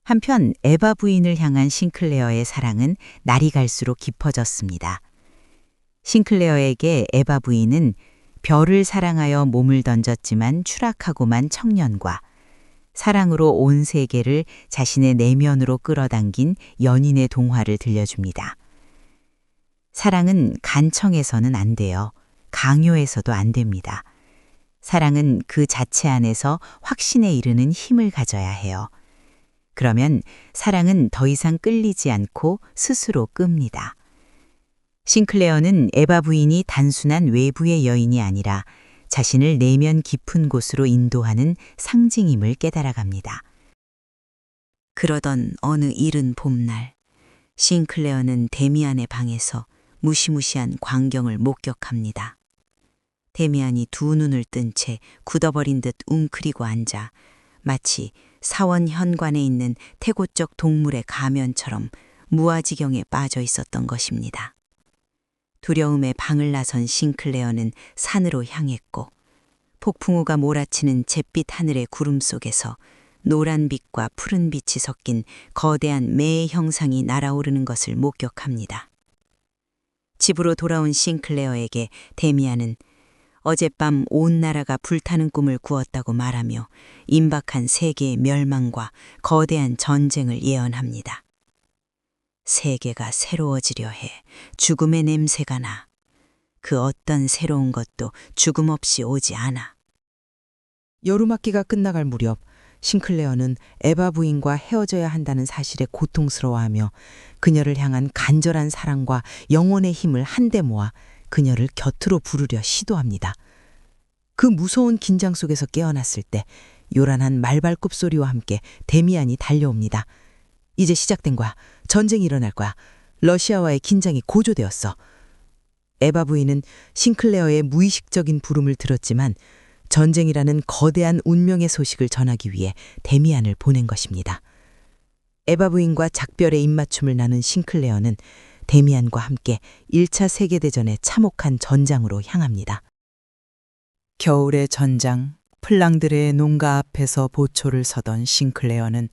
한편 에바 부인을 향한 싱클레어의 사랑은 날이 갈수록 깊어졌습니다. 싱클레어에게 에바 부인은 별을 사랑하여 몸을 던졌지만 추락하고만 청년과 사랑으로 온 세계를 자신의 내면으로 끌어당긴 연인의 동화를 들려줍니다. 사랑은 간청해서는 안 돼요. 강요해서도 안 됩니다. 사랑은 그 자체 안에서 확신에 이르는 힘을 가져야 해요. 그러면 사랑은 더 이상 끌리지 않고 스스로 끕니다. 싱클레어는 에바 부인이 단순한 외부의 여인이 아니라 자신을 내면 깊은 곳으로 인도하는 상징임을 깨달아갑니다. 그러던 어느 이른 봄날, 싱클레어는 데미안의 방에서 무시무시한 광경을 목격합니다. 데미안이 두 눈을 뜬 채 굳어버린 듯 웅크리고 앉아 마치 사원 현관에 있는 태고적 동물의 가면처럼 무아지경에 빠져 있었던 것입니다. 두려움에 방을 나선 싱클레어는 산으로 향했고 폭풍우가 몰아치는 잿빛 하늘의 구름 속에서 노란빛과 푸른빛이 섞인 거대한 매의 형상이 날아오르는 것을 목격합니다. 집으로 돌아온 싱클레어에게 데미안은 어젯밤 온 나라가 불타는 꿈을 꾸었다고 말하며 임박한 세계의 멸망과 거대한 전쟁을 예언합니다. 세계가 새로워지려 해 죽음의 냄새가 나. 그 어떤 새로운 것도 죽음 없이 오지 않아. 여름학기가 끝나갈 무렵 싱클레어는 에바 부인과 헤어져야 한다는 사실에 고통스러워하며 그녀를 향한 간절한 사랑과 영혼의 힘을 한데 모아 그녀를 곁으로 부르려 시도합니다. 그 무서운 긴장 속에서 깨어났을 때 요란한 말발굽 소리와 함께 데미안이 달려옵니다. 이제 시작된 거야. 전쟁이 일어날 거야. 러시아와의 긴장이 고조되었어. 에바 부인은 싱클레어의 무의식적인 부름을 들었지만 전쟁이라는 거대한 운명의 소식을 전하기 위해 데미안을 보낸 것입니다. 에바 부인과 작별의 입맞춤을 나눈 싱클레어는 데미안과 함께 1차 세계대전의 참혹한 전장으로 향합니다. 겨울의 전장, 플랑드르의 농가 앞에서 보초를 서던 싱클레어는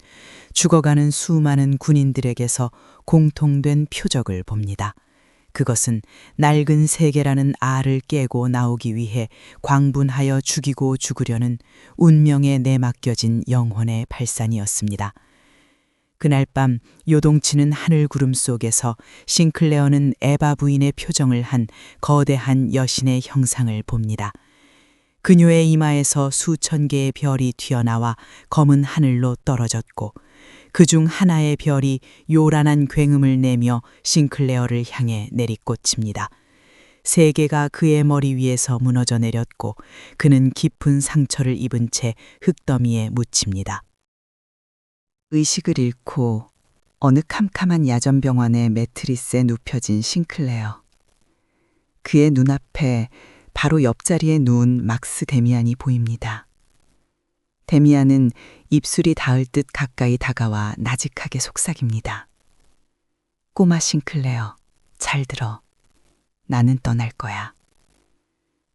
죽어가는 수많은 군인들에게서 공통된 표적을 봅니다. 그것은 낡은 세계라는 알을 깨고 나오기 위해 광분하여 죽이고 죽으려는 운명에 내맡겨진 영혼의 발산이었습니다. 그날 밤 요동치는 하늘 구름 속에서 싱클레어는 에바 부인의 표정을 한 거대한 여신의 형상을 봅니다. 그녀의 이마에서 수천 개의 별이 튀어나와 검은 하늘로 떨어졌고 그중 하나의 별이 요란한 굉음을 내며 싱클레어를 향해 내리꽂힙니다. 세계가 그의 머리 위에서 무너져 내렸고 그는 깊은 상처를 입은 채 흙더미에 묻힙니다. 의식을 잃고 어느 캄캄한 야전병원의 매트리스에 눕혀진 싱클레어. 그의 눈앞에 바로 옆자리에 누운 막스 데미안이 보입니다. 데미안은 입술이 닿을 듯 가까이 다가와 나직하게 속삭입니다. 꼬마 싱클레어, 잘 들어. 나는 떠날 거야.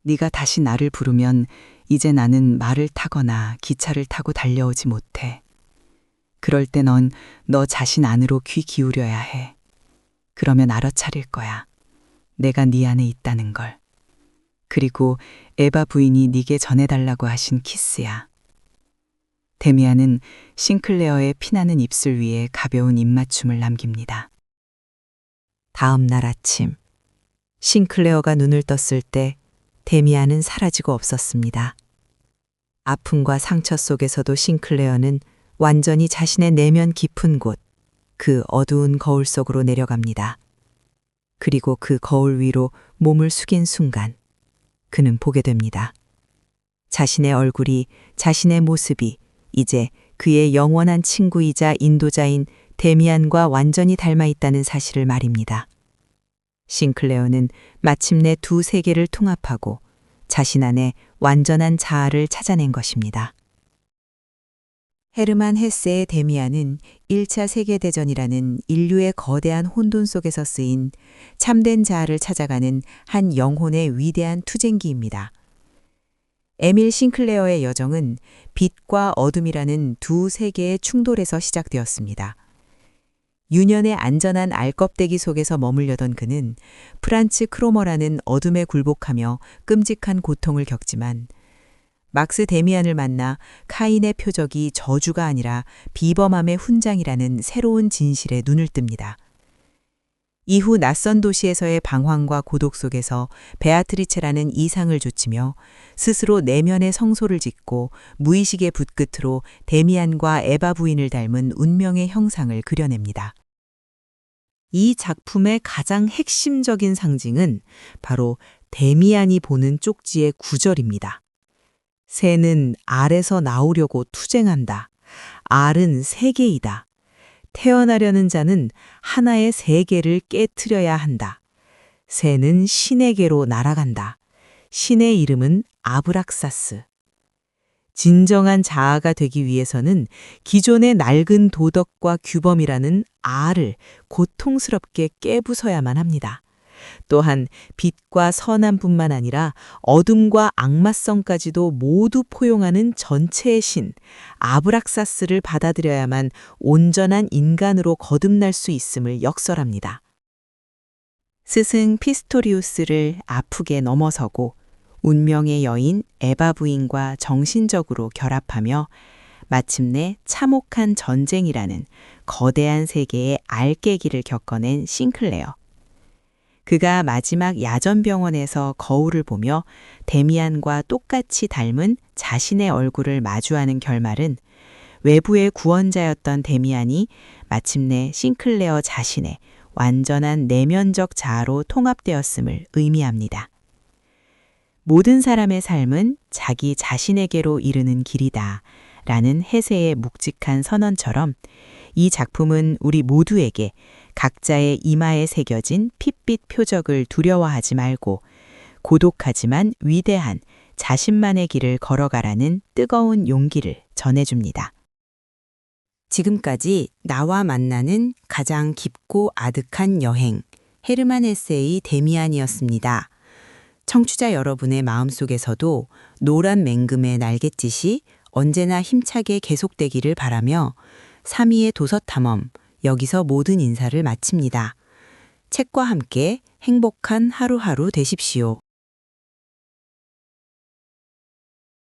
네가 다시 나를 부르면 이제 나는 말을 타거나 기차를 타고 달려오지 못해. 그럴 때 넌 너 자신 안으로 귀 기울여야 해. 그러면 알아차릴 거야. 내가 네 안에 있다는 걸. 그리고 에바 부인이 네게 전해달라고 하신 키스야. 데미안은 싱클레어의 피나는 입술 위에 가벼운 입맞춤을 남깁니다. 다음 날 아침, 싱클레어가 눈을 떴을 때 데미안은 사라지고 없었습니다. 아픔과 상처 속에서도 싱클레어는 완전히 자신의 내면 깊은 곳, 그 어두운 거울 속으로 내려갑니다. 그리고 그 거울 위로 몸을 숙인 순간, 그는 보게 됩니다. 자신의 얼굴이, 자신의 모습이 이제 그의 영원한 친구이자 인도자인 데미안과 완전히 닮아 있다는 사실을 말입니다. 싱클레어는 마침내 두 세계를 통합하고 자신 안에 완전한 자아를 찾아낸 것입니다. 헤르만 헤세의 데미안은 1차 세계대전이라는 인류의 거대한 혼돈 속에서 쓰인 참된 자아를 찾아가는 한 영혼의 위대한 투쟁기입니다. 에밀 싱클레어의 여정은 빛과 어둠이라는 두 세계의 충돌에서 시작되었습니다. 유년의 안전한 알껍데기 속에서 머물려던 그는 프란츠 크로머라는 어둠에 굴복하며 끔찍한 고통을 겪지만 막스 데미안을 만나 카인의 표적이 저주가 아니라 비범함의 훈장이라는 새로운 진실에 눈을 뜹니다. 이후 낯선 도시에서의 방황과 고독 속에서 베아트리체라는 이상을 좇으며 스스로 내면의 성소를 짓고 무의식의 붓끝으로 데미안과 에바 부인을 닮은 운명의 형상을 그려냅니다. 이 작품의 가장 핵심적인 상징은 바로 데미안이 보는 쪽지의 구절입니다. 새는 알에서 나오려고 투쟁한다. 알은 세계이다. 태어나려는 자는 하나의 세계를 깨트려야 한다. 새는 신에게로 날아간다. 신의 이름은 아브락사스. 진정한 자아가 되기 위해서는 기존의 낡은 도덕과 규범이라는 알을 고통스럽게 깨부숴야만 합니다. 또한 빛과 선함뿐만 아니라 어둠과 악마성까지도 모두 포용하는 전체의 신, 아브락사스를 받아들여야만 온전한 인간으로 거듭날 수 있음을 역설합니다. 스승 피스토리우스를 아프게 넘어서고 운명의 여인 에바 부인과 정신적으로 결합하며 마침내 참혹한 전쟁이라는 거대한 세계의 알깨기를 겪어낸 싱클레어. 그가 마지막 야전병원에서 거울을 보며 데미안과 똑같이 닮은 자신의 얼굴을 마주하는 결말은 외부의 구원자였던 데미안이 마침내 싱클레어 자신의 완전한 내면적 자아로 통합되었음을 의미합니다. 모든 사람의 삶은 자기 자신에게로 이르는 길이다 라는 헤세의 묵직한 선언처럼 이 작품은 우리 모두에게 각자의 이마에 새겨진 핏빛 표적을 두려워하지 말고 고독하지만 위대한 자신만의 길을 걸어가라는 뜨거운 용기를 전해줍니다. 지금까지 나와 만나는 가장 깊고 아득한 여행, 헤르만 헤세의 데미안이었습니다. 청취자 여러분의 마음속에서도 노란 맹금의 날갯짓이 언제나 힘차게 계속되기를 바라며 3위의 도서탐험, 여기서 모든 인사를 마칩니다. 책과 함께 행복한 하루하루 되십시오.